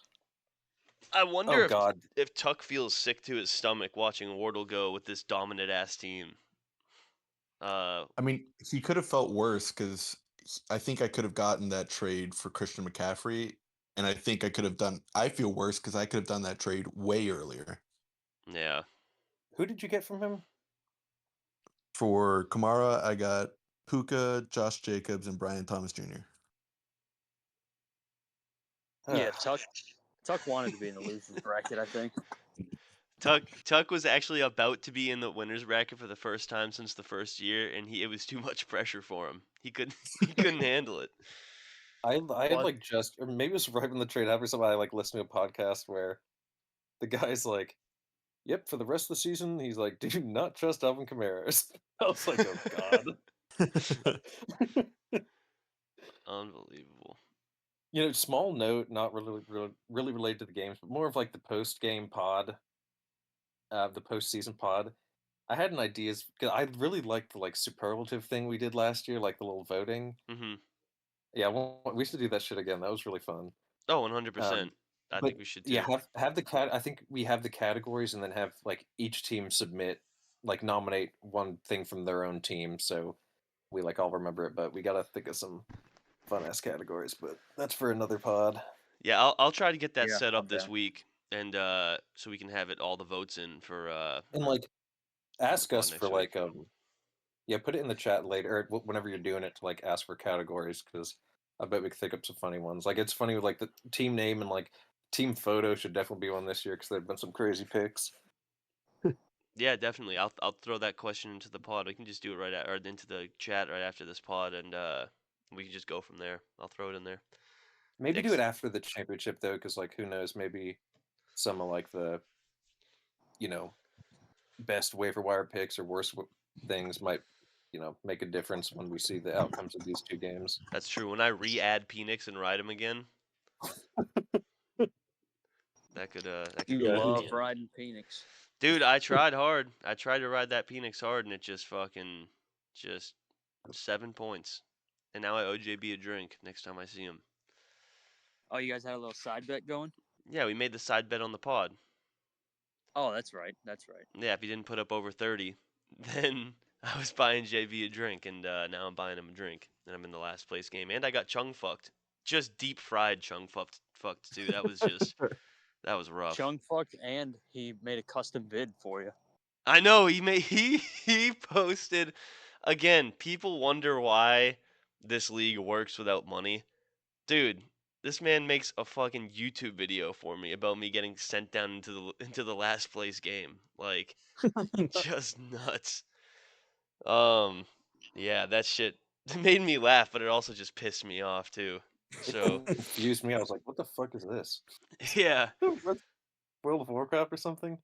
I oh wonder god. if Tuck feels sick to his stomach watching Wardle go with this dominant ass team. I mean, he could have felt worse because I think I could have gotten that trade for Christian McCaffrey, and I think I could have done. I feel worse because I could have done that trade way earlier. Yeah. Who did you get from him? For Kamara, I got Puka, Josh Jacobs, and Brian Thomas Jr. Yeah, Tuck wanted to be in the losers bracket, I think. Tuck was actually about to be in the winners bracket for the first time since the first year, and it was too much pressure for him. He couldn't handle it. I had Well, like just or maybe it was right when the trade happened. Somebody I like listened to a podcast where the guy's like, "Yep, for the rest of the season, he's like, do not trust Alvin Kamara." I was like, "Oh God." Unbelievable. You know, small note, not really related to the games, but more of like the post game pod, the postseason pod. I had an idea because I really liked the like superlative thing we did last year, like the little voting. Hmm. Yeah, we should do that shit again. That was really fun. Oh, Um, 100%. I but think we should yeah, too. have the cat. I think we have the categories, and then have like each team submit, like nominate one thing from their own team, so we like all remember it. But we gotta think of some fun ass categories. But that's for another pod. Yeah, I'll try to get that yeah, set I'm up this down. week, and so we can have it all the votes in And like for the ask pod us for next week. like yeah, put it in the chat later or whenever you're doing it to like ask for categories because I bet we could think up some funny ones. Like it's funny with like the team name and like team photo should definitely be one this year because there've been some crazy picks. Yeah, definitely. I'll throw that question into the pod. We can just do it or into the chat right after this pod, and we can just go from there. I'll throw it in there. Maybe Yeah, do it after the championship though, because like who knows, maybe some of like the you know best waiver wire picks or worst things might make a difference when we see the outcomes of these 2 games. that's true. When I re-add Penix and ride him again, that could You Yeah, really who's be love him. riding Phoenix. Dude, I tried hard. I tried to ride that Penix hard, and it just 7 points. And now I owe JB a drink next time I see him. Oh, you guys had a little side bet going? Yeah, we made the side bet on the pod. Oh, that's right. That's right. Yeah, if he didn't put up over 30, then I was buying JB a drink, and now I'm buying him a drink, and I'm in the last place game, and I got chung fucked, just deep fried chung fucked too. That was rough. Chung fucked, and he made a custom vid for you. I know he posted again. People wonder why this league works without money, dude. This man makes a fucking YouTube video for me about me getting sent down into the last place game, like just nuts. Yeah, that shit made me laugh, but it also just pissed me off too. it So, confused me. I was like, what the fuck is this? yeah. World of Warcraft or something?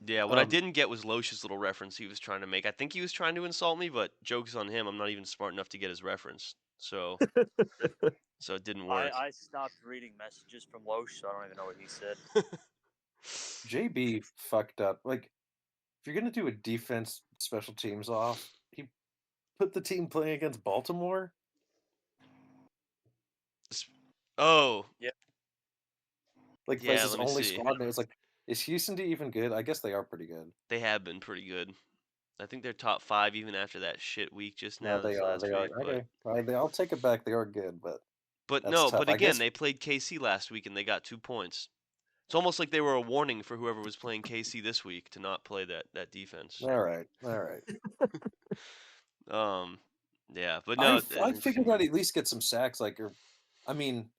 Yeah, what I didn't get was Losh's little reference he was trying to make. I think he was trying to insult me, but joke's on him. I'm not even smart enough to get his reference. So it didn't work. I stopped reading messages from Loesch, so I don't even know what he said. JB fucked up. Like, if you're gonna do a defense special teams off, he put the team playing against Baltimore. Oh, Like, plays yeah, his let me only see. squad, and it was like, is Houston D even good? I guess they are pretty good. They have been pretty good. I think they're top 5 even after that shit week just No, now they this are. last They are. week, but Okay, I'll take it back. They are good, but that's no, tough. but I again, guess they played KC last week and they got 2 points. It's almost like they were a warning for whoever was playing KC this week to not play that defense. all right. Um, yeah, but I no, I figured I'd at least get some sacks. Like, or I mean,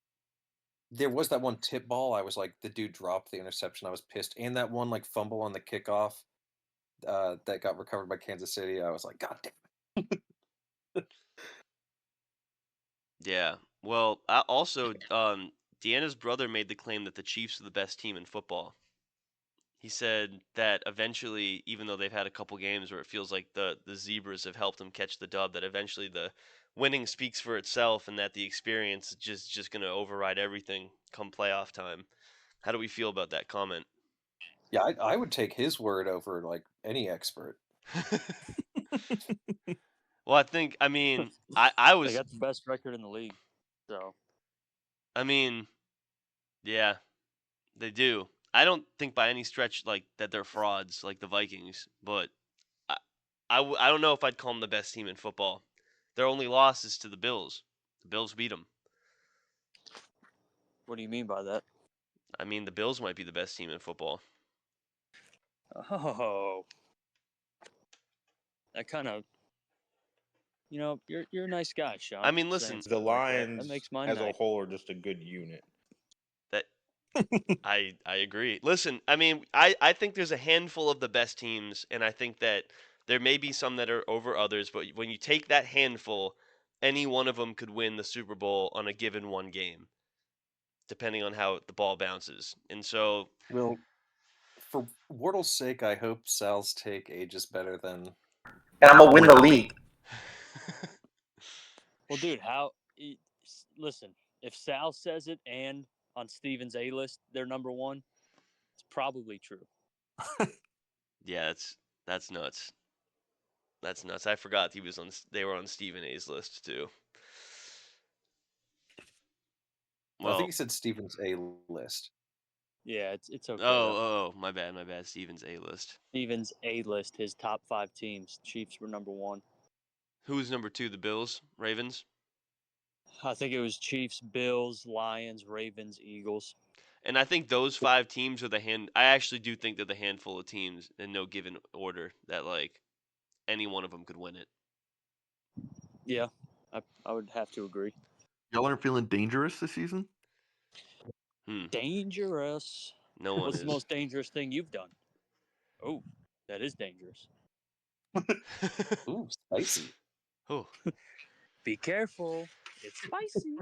there was that one tip ball. I was like, the dude dropped the interception. I was pissed, and that one like fumble on the kickoff that got recovered by Kansas City. I was like, God damn. yeah. Well, also, Deanna's brother made the claim that the Chiefs are the best team in football. He said that eventually, even though they've had a couple games where it feels like the Zebras have helped them catch the dub, that eventually the winning speaks for itself, and that the experience is just going to override everything come playoff time. How do we feel about that comment? Yeah, I would take his word over like any expert. Well, I mean, I They was, got the best record in the league. So I mean, yeah, they do. I don't think by any stretch like that they're frauds like the Vikings, but I, I don't know if I'd call them the best team in football. Their only loss is to the Bills. The Bills beat them. what do you mean by that? I mean, the Bills might be the best team in football. Oh, that kind of, you're a nice guy, Sean. I mean, saying listen, The something like that. Lions That makes my as a night. whole are just a good unit. that I agree. Listen, I mean, I think there's a handful of the best teams, and I think that there may be some that are over others, but when you take that handful, any one of them could win the Super Bowl on a given one game, depending on how the ball bounces. And so, Well, for Wardle's sake, I hope Sal's take ages better than. And I'm gonna win the league. Well, dude, listen, if Sal says it and on Steven's A list, they're number one, it's probably true. yeah, that's nuts. That's nuts. I forgot he was on. They were on Stephen A's list too. I Well, think he said Steven's A list. Yeah, it's okay. oh, my bad. Stephen's A list. Steven's A list, his top 5 teams. Chiefs were number one. Who was number 2? The Bills, Ravens. I think it was Chiefs, Bills, Lions, Ravens, Eagles. And I think those 5 teams are I actually do think they're the handful of teams in no given order that like any one of them could win it. Yeah, I would have to agree. Y'all are feeling dangerous this season? Dangerous. No one What's is. the most dangerous thing you've done? Oh, that is dangerous. Ooh, spicy. Oh. Be careful. It's spicy.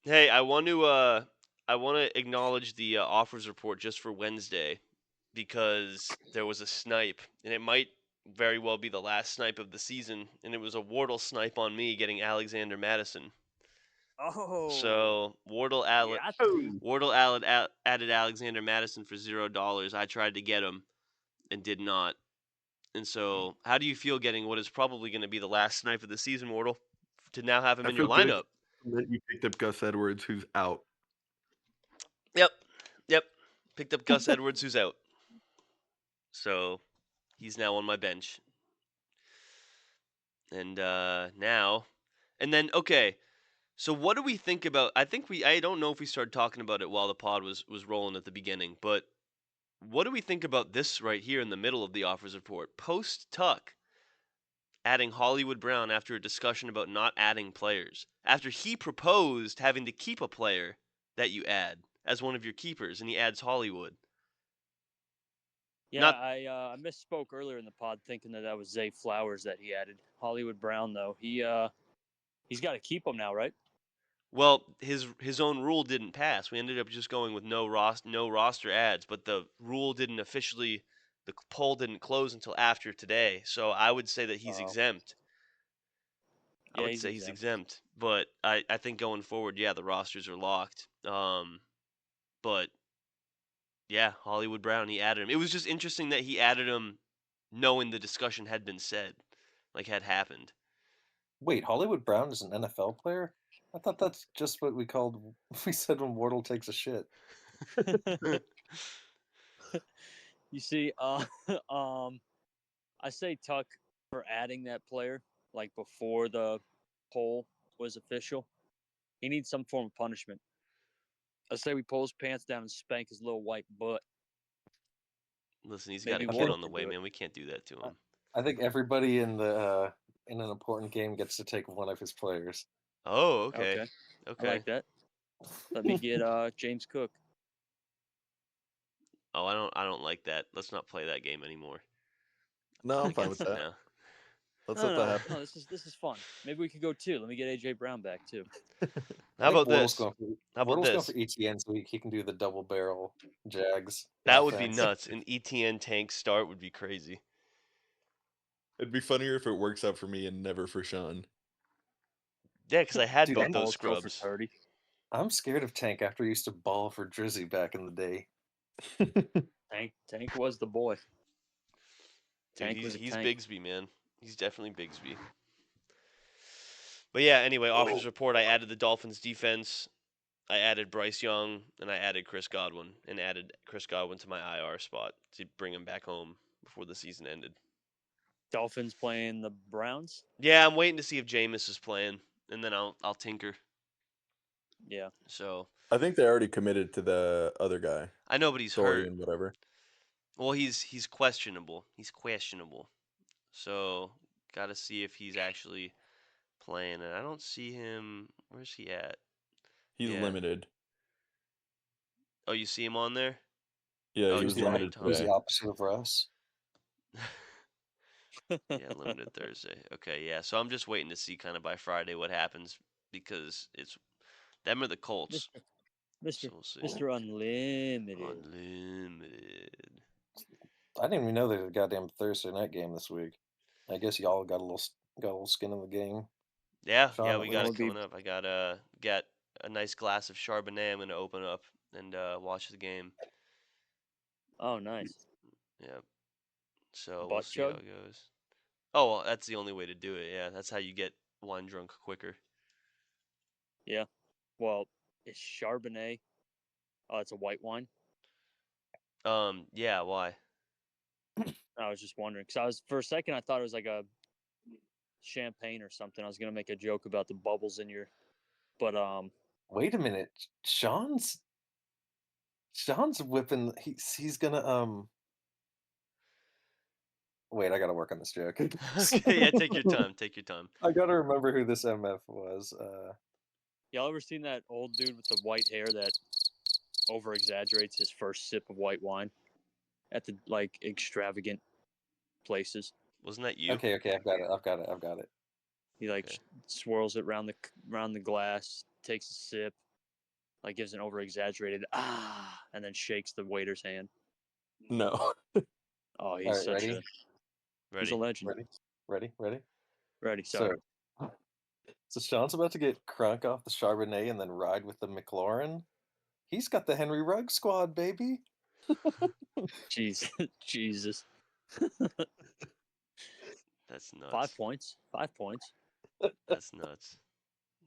Hey, I want to acknowledge the offers report just for Wednesday because there was a snipe, and it might very well be the last snipe of the season, and it was a Wardle snipe on me getting Alexander Madison. Oh. So Wardle added Alexander Madison for $0. I tried to get him and did not. And so, how do you feel getting what is probably going to be the last snipe of the season, Wardle, to now have him in your lineup? That you picked up Gus Edwards, who's out. Yep. Picked up Gus Edwards, who's out. So he's now on my bench. And okay. So what do we think about? I don't know if we started talking about it while the pod was rolling at the beginning, but what do we think about this right here in the middle of the offers report? Post Tuck adding Hollywood Brown after a discussion about not adding players. After he proposed having to keep a player that you add as one of your keepers, and he adds Hollywood. Yeah, I misspoke earlier in the pod thinking that was Zay Flowers that he added. Hollywood Brown, though, he's got to keep him now, right? Well, his own rule didn't pass. We ended up just going with no roster ads, but the poll didn't close until after today. So I would say that he's exempt. Yeah, I would say he's exempt. But I think going forward, yeah, the rosters are locked. But yeah, Hollywood Brown, he added him. It was just interesting that he added him knowing the discussion had been said, like had happened. Wait, Hollywood Brown is an NFL player? I thought that's just what we said when Wardle takes a shit. You see, I say Tuck for adding that player like before the poll was official. He needs some form of punishment. I say we pull his pants down and spank his little white butt. Listen, he's got a Maybe kid Wardle on the could way, do it. man. We can't do that to him. I think everybody in an important game gets to take one of his players. Oh, okay. I like that. Let me get James Cook. Oh, I don't like that. Let's not play that game anymore. No, I'm fine with that. No. Let's No, let no, that happen. no. This is fun. Maybe we could go too. Let me get AJ Brown back too. How about Wardle's this? going for How about Wardle's going this? for ETN so he can do the double barrel Jags. That would be offense. nuts. An ETN tank start would be crazy. It'd be funnier if it works out for me and never for Sean. Yeah, because I had Dude, both I'm those Go for scrubs. 30. I'm scared of Tank after he used to ball for Drizzy back in the day. Tank was the boy. Dude, Tank was a he's tank. Bigsby, man. He's definitely Bigsby. But yeah, anyway, options report. I added the Dolphins defense. I added Bryce Young, and I added Chris Godwin, and added Chris Godwin to my IR spot to bring him back home before the season ended. Dolphins playing the Browns. Yeah, I'm waiting to see if Jameis is playing, and then I'll tinker. Yeah. So I think they already committed to the other guy, I know, but he's hurt. Dorian, whatever. Well, he's questionable. He's questionable. So got to see if he's actually playing. And I don't see him. Where's he at? He's Yeah. limited. Oh, you see him on there? Yeah, Oh, he just was the limited Tom. Who's today. the opposite of Russ? Yeah, limited Thursday. Okay, yeah. So I'm just waiting to see kind of by Friday what happens because it's them or the Colts. Mr. So we'll see. Mr. Unlimited. Unlimited. I didn't even know there was a goddamn Thursday night game this week. I guess y'all got a little skin in the game. Yeah, Sean, yeah, at we got it least. coming up. I got a nice glass of Chardonnay. I'm gonna open up and watch the game. Oh, nice. Yeah. So we'll Butt see how chug? it goes. Oh, well, that's the only way to do it. Yeah, that's how you get wine drunk quicker. Yeah. Well, it's Chardonnay. Oh, it's a white wine. Yeah. Why? I was just wondering because for a second I thought it was like a champagne or something. I was gonna make a joke about the bubbles in your, but Wait a minute, Sean's whipping. He's gonna Wait, I gotta work on this joke. Okay. Yeah. Take your time. Take your time. I gotta remember who this MF was. y'all ever seen that old dude with the white hair that over exaggerates his first sip of white wine at the like extravagant places? Wasn't that you? Okay, I've got it. He like Okay. swirls it around the glass, takes a sip, like gives an over exaggerated and then shakes the waiter's hand. No. Oh, he's All right, such ready? a he's Ready? a legend. Ready? Ready, sorry. So Sean's about to get crunk off the Chardonnay and then ride with the McLaurin. He's got the Henry Rugg squad, baby. Jeez, Jesus. That's nuts. 5 points. 5 points. That's nuts.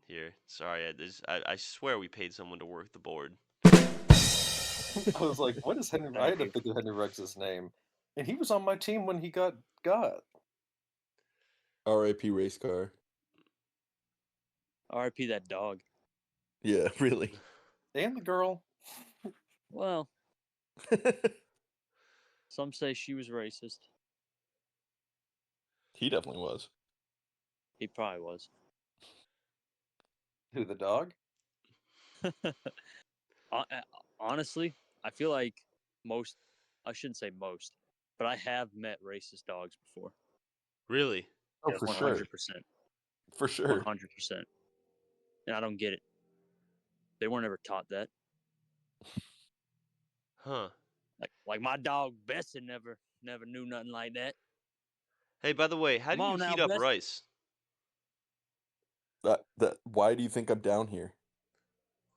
Here, sorry. I swear we paid someone to work the board. I was like, what is Henry? I had to think of Henry Ruggs' name, and he was on my team when he got. R.I.P. race car. R.I.P. that dog. Yeah, really. And the girl. Well, some say she was racist. He definitely was. He probably was. Who, the dog? Honestly, I feel like I shouldn't say most, but I have met racist dogs before. Really? Oh, Yeah, for 100%. sure. For sure. 100%. And I don't get it. They weren't ever taught that. Huh. Like my dog Bessie never knew nothing like that. Hey, by the way, how do Come you on now, heat up Bess. rice? Why do you think I'm down here?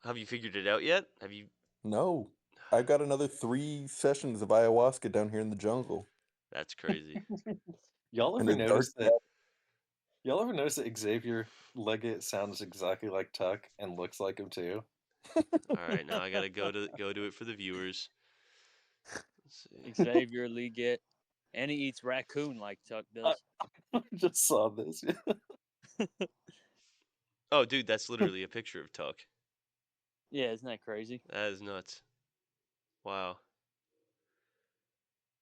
Have you figured it out yet? Have you? No. I've got another 3 sessions of ayahuasca down here in the jungle. That's crazy. Y'all In ever the notice dark that? Y'all ever notice that Xavier Leggett sounds exactly like Tuck and looks like him too? All right, now I gotta go to it for the viewers. Let's see. Xavier Leggett. And he eats raccoon like Tuck does. I just saw this. Oh, dude, that's literally a picture of Tuck. Yeah, isn't that crazy? That is nuts. Wow.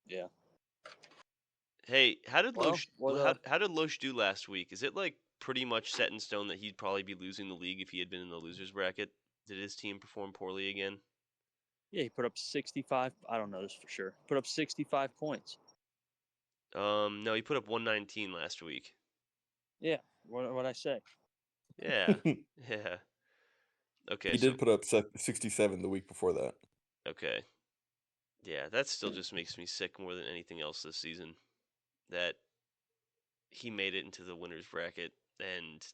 Yeah. Hey, how did Well, how did Loesch do last week? Is it like pretty much set in stone that he'd probably be losing the league if he had been in the losers bracket? Did his team perform poorly again? Yeah, he put up 65. I don't know this for sure. Put up 65 points. No, he put up 119 last week. Yeah. What I say? Yeah. Yeah. Okay, He so did put up 67 the week before that. okay. Yeah, that still just makes me sick more than anything else this season. That he made it into the winners bracket and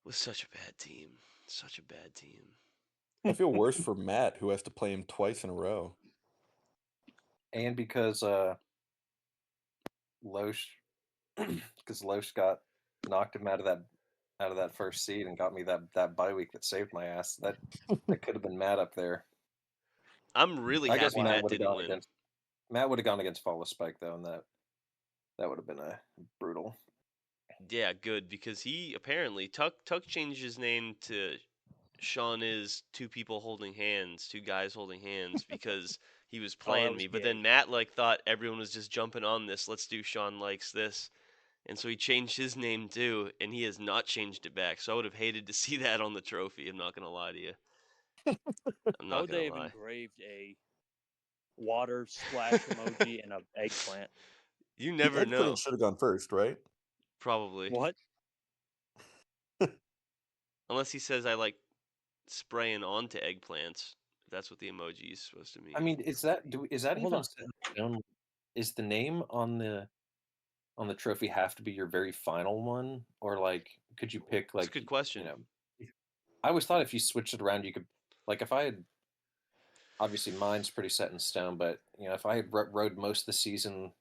with such a bad team. Such a bad team. I feel worse for Matt, who has to play him twice in a row. And because Loesch because Loesch knocked him out of that first seed and got me that bye week that saved my ass. That could have been Matt up there. I'm really I guess happy Matt Matt would have didn't gone win. against Matt would have gone against Follow Spike though, and that would have been a brutal. Yeah, good, because he apparently Tuck changed his name to Sean is two people holding hands, two guys holding hands because he was Oh, that playing was me. But gay. then Matt thought everyone was just jumping on this. Let's do Sean likes this. And so he changed his name too, and he has not changed it back. So I would have hated to see that on the trophy. I'm not gonna lie to you. I'm How not would gonna they have lie. engraved a water splash emoji and an eggplant? You The never know. eggplant should have gone first, right? Probably. What? Unless he says I like spraying onto eggplants. If that's what the emoji is supposed to mean. I mean, is that Hold even on. set in stone? Is the name on the trophy have to be your very final one, or like could you pick That's a like good question. I always thought if you switched it around, you could like if I had obviously mine's pretty set in stone, but if I had rode most of the season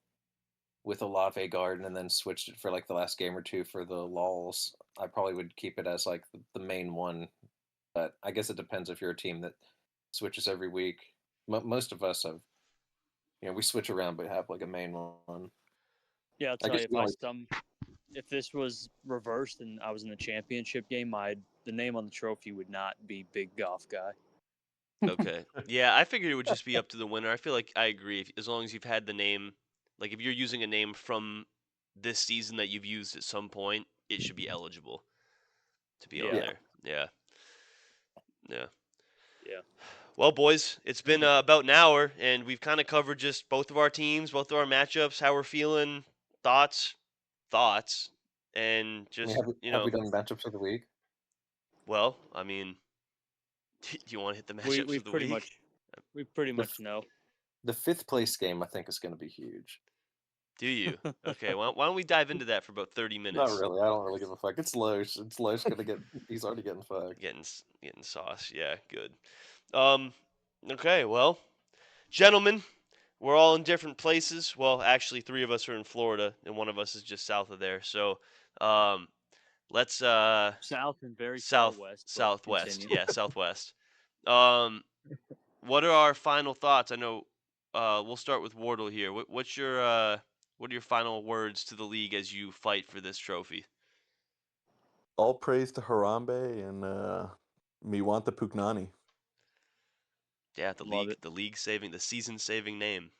with a Lave Garden and then switched it for like the last game or two for the lulls, I probably would keep it as like the main one. But I guess it depends if you're a team that switches every week. Most of us have, we switch around but have like a main one. Yeah, I'll I tell guess you, we only if this was reversed and I was in the championship game, the name on the trophy would not be Big Golf Guy. Okay. Yeah, I figured it would just be up to the winner. I feel like I agree. As long as you've had the name, like if you're using a name from this season that you've used at some point, it should be eligible to be on Yeah. there. Yeah. Yeah. Yeah. Well, boys, it's been about an hour, and we've kind of covered just both of our teams, both of our matchups, how we're feeling, thoughts, and just have we done matchups of the week? well, I mean, do you want to hit the We matchups we of the pretty week? much know. The fifth place game I think is going to be huge. Do you? Okay, why don't we dive into that for about 30 Not minutes? really. I don't really give a fuck. It's Loesch. It's Loesch gonna get. He's already getting fucked. Getting sauce. Yeah, good. Okay, well, gentlemen, we're all in different places. Well, actually, three of us are in Florida, and one of us is just south of there. So, let's South and very far west. but southwest. continue. Yeah, southwest. What are our final thoughts? I know. We'll start with Wardle here. What are your final words to the league as you fight for this trophy? All praise to Harambe and me want the Pugnani. Yeah, Love it. the season saving name,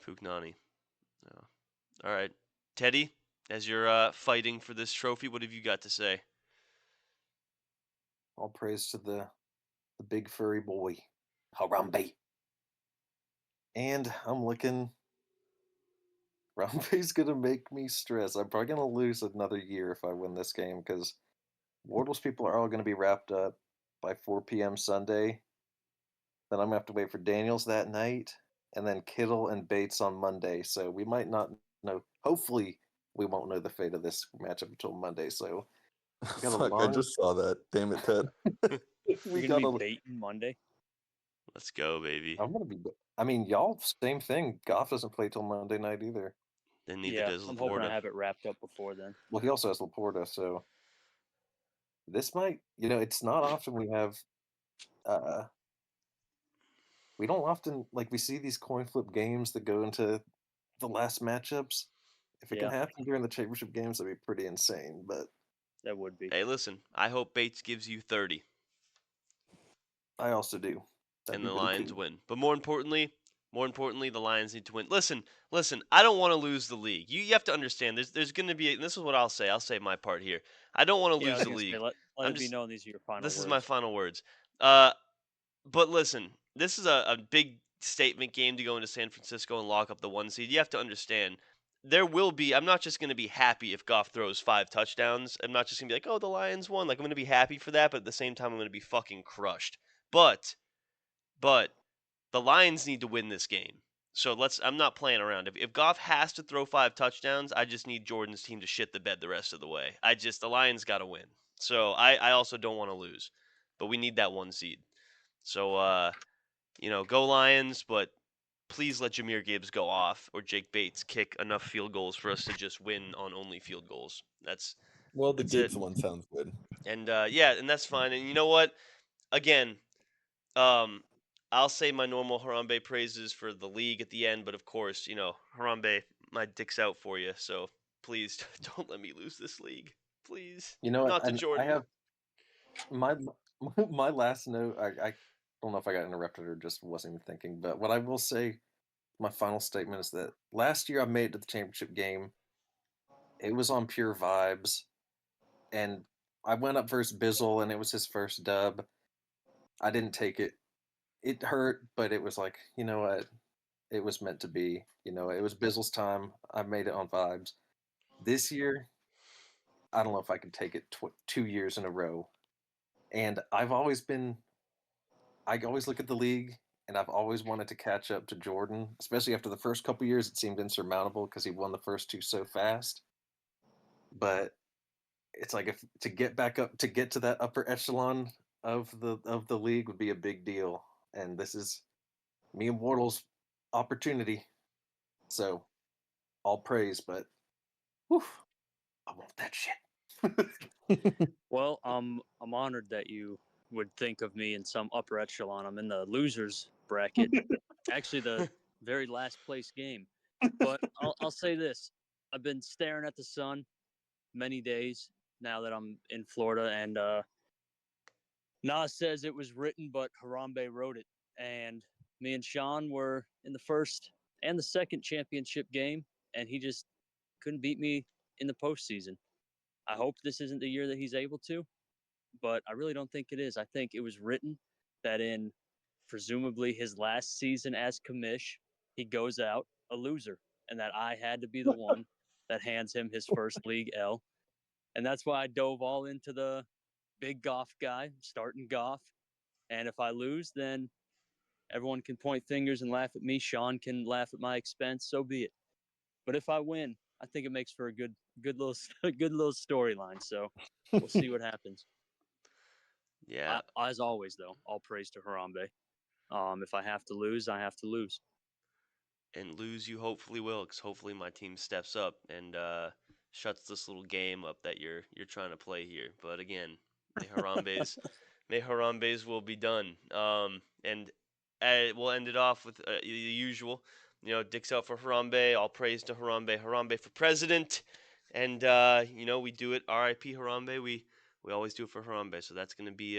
Pugnani. Oh. All right, Teddy, as you're fighting for this trophy, what have you got to say? All praise to the big furry boy, Harambe. And I'm looking. Harambe's gonna make me stress. I'm probably gonna lose another year if I win this game because Wardle's people are all gonna be wrapped up by 4 p.m. Sunday. Then I'm gonna have to wait for Daniels that night, and then Kittle and Bates on Monday. So we might not know. Hopefully, we won't know the fate of this matchup until Monday. So we got a Fuck, I long. just saw that. Damn it, Ted. We You're got gonna a. be baiting Monday. Let's go, baby. I'm gonna be. I mean, y'all, same thing. Goff doesn't play till Monday night either. Then neither Yeah, does I'm hoping I Laporta. have it wrapped up before then. Well, he also has Laporta, so this might. It's not often we have. Uh, we don't often we see these coin flip games that go into the last matchups. If it can Yeah. happen during the championship games, that'd be pretty insane. But That would be. Hey, listen, I hope Bates gives you 30 I also do. That'd and be the really Lions cool. win. But more importantly, the Lions need to win. Listen, I don't want to lose the league. You have to understand. There's going to be. And this is what I'll say. I'll say my part here. I don't want to Yeah, I lose was the gonna say, league. let I'm it be just. known these are your final This words. is my final words. But listen, this is a big statement game to go into San Francisco and lock up the 1 seed. You have to understand. there will be. I'm not just going to be happy if Goff throws 5 touchdowns. I'm not just going to be like, oh, the Lions won. Like, I'm going to be happy for that, but at the same time, I'm going to be fucking crushed. But the Lions need to win this game. So I'm not playing around. If Goff has to throw 5 touchdowns, I just need Jordan's team to shit the bed the rest of the way. The Lions got to win. So I also don't want to lose, but we need that 1 seed. So, go Lions, but please let Jahmyr Gibbs go off or Jake Bates kick enough field goals for us to just win on only field goals. That's The it. Gibbs one sounds good. And and that's fine. And you know what? Again, um, I'll say my normal Harambe praises for the league at the end, but of course, Harambe, my dick's out for you. So please don't let me lose this league. Please. You know what? Not to And I Jordan. have my my last note. I don't know if I got interrupted or just wasn't even thinking, but what I will say, my final statement is that last year I made it to the championship game. It was on pure vibes, and I went up versus Bizzle, and it was his first dub. I didn't take it. It hurt, but it was like, you know what? It was meant to be. It was Bizzle's time. I made it on vibes. This year, I don't know if I can take it 2 years in a row. And I always look at the league and I've always wanted to catch up to Jordan, especially after the first couple years. It seemed insurmountable because he won the first 2 so fast. But it's like if to get back up to get to that upper echelon of the league would be a big deal. And this is me and Wardle's opportunity. So all praise, but whew, I want that shit. Well, I'm honored that you would think of me in some upper echelon. I'm in the losers bracket, actually the very last place game. But I'll say this: I've been staring at the sun many days now that I'm in Florida, and Nas says it was written, but Harambe wrote it. And me and Sean were in the first and the second championship game, and he just couldn't beat me in the postseason. I hope this isn't the year that he's able to, but I really don't think it is. I think it was written that in presumably his last season as commish, he goes out a loser, and that I had to be the one that hands him his first league L. And that's why I dove all into the big Goff guy, starting Goff. And if I lose, then everyone can point fingers and laugh at me. Sean can laugh at my expense. So be it. But if I win, I think it makes for a good little, good little storyline. So we'll see what happens. Yeah. As always, though, all praise to Harambe. If I have to lose, I have to lose. And lose you hopefully will, because hopefully my team steps up and shuts this little game up that you're trying to play here. But again, may Harambe's will be done. And we'll end it off with the usual. Dick's out for Harambe. All praise to Harambe. Harambe for president. And we do it. R.I.P. Harambe. We always do it for Harambe. So that's gonna be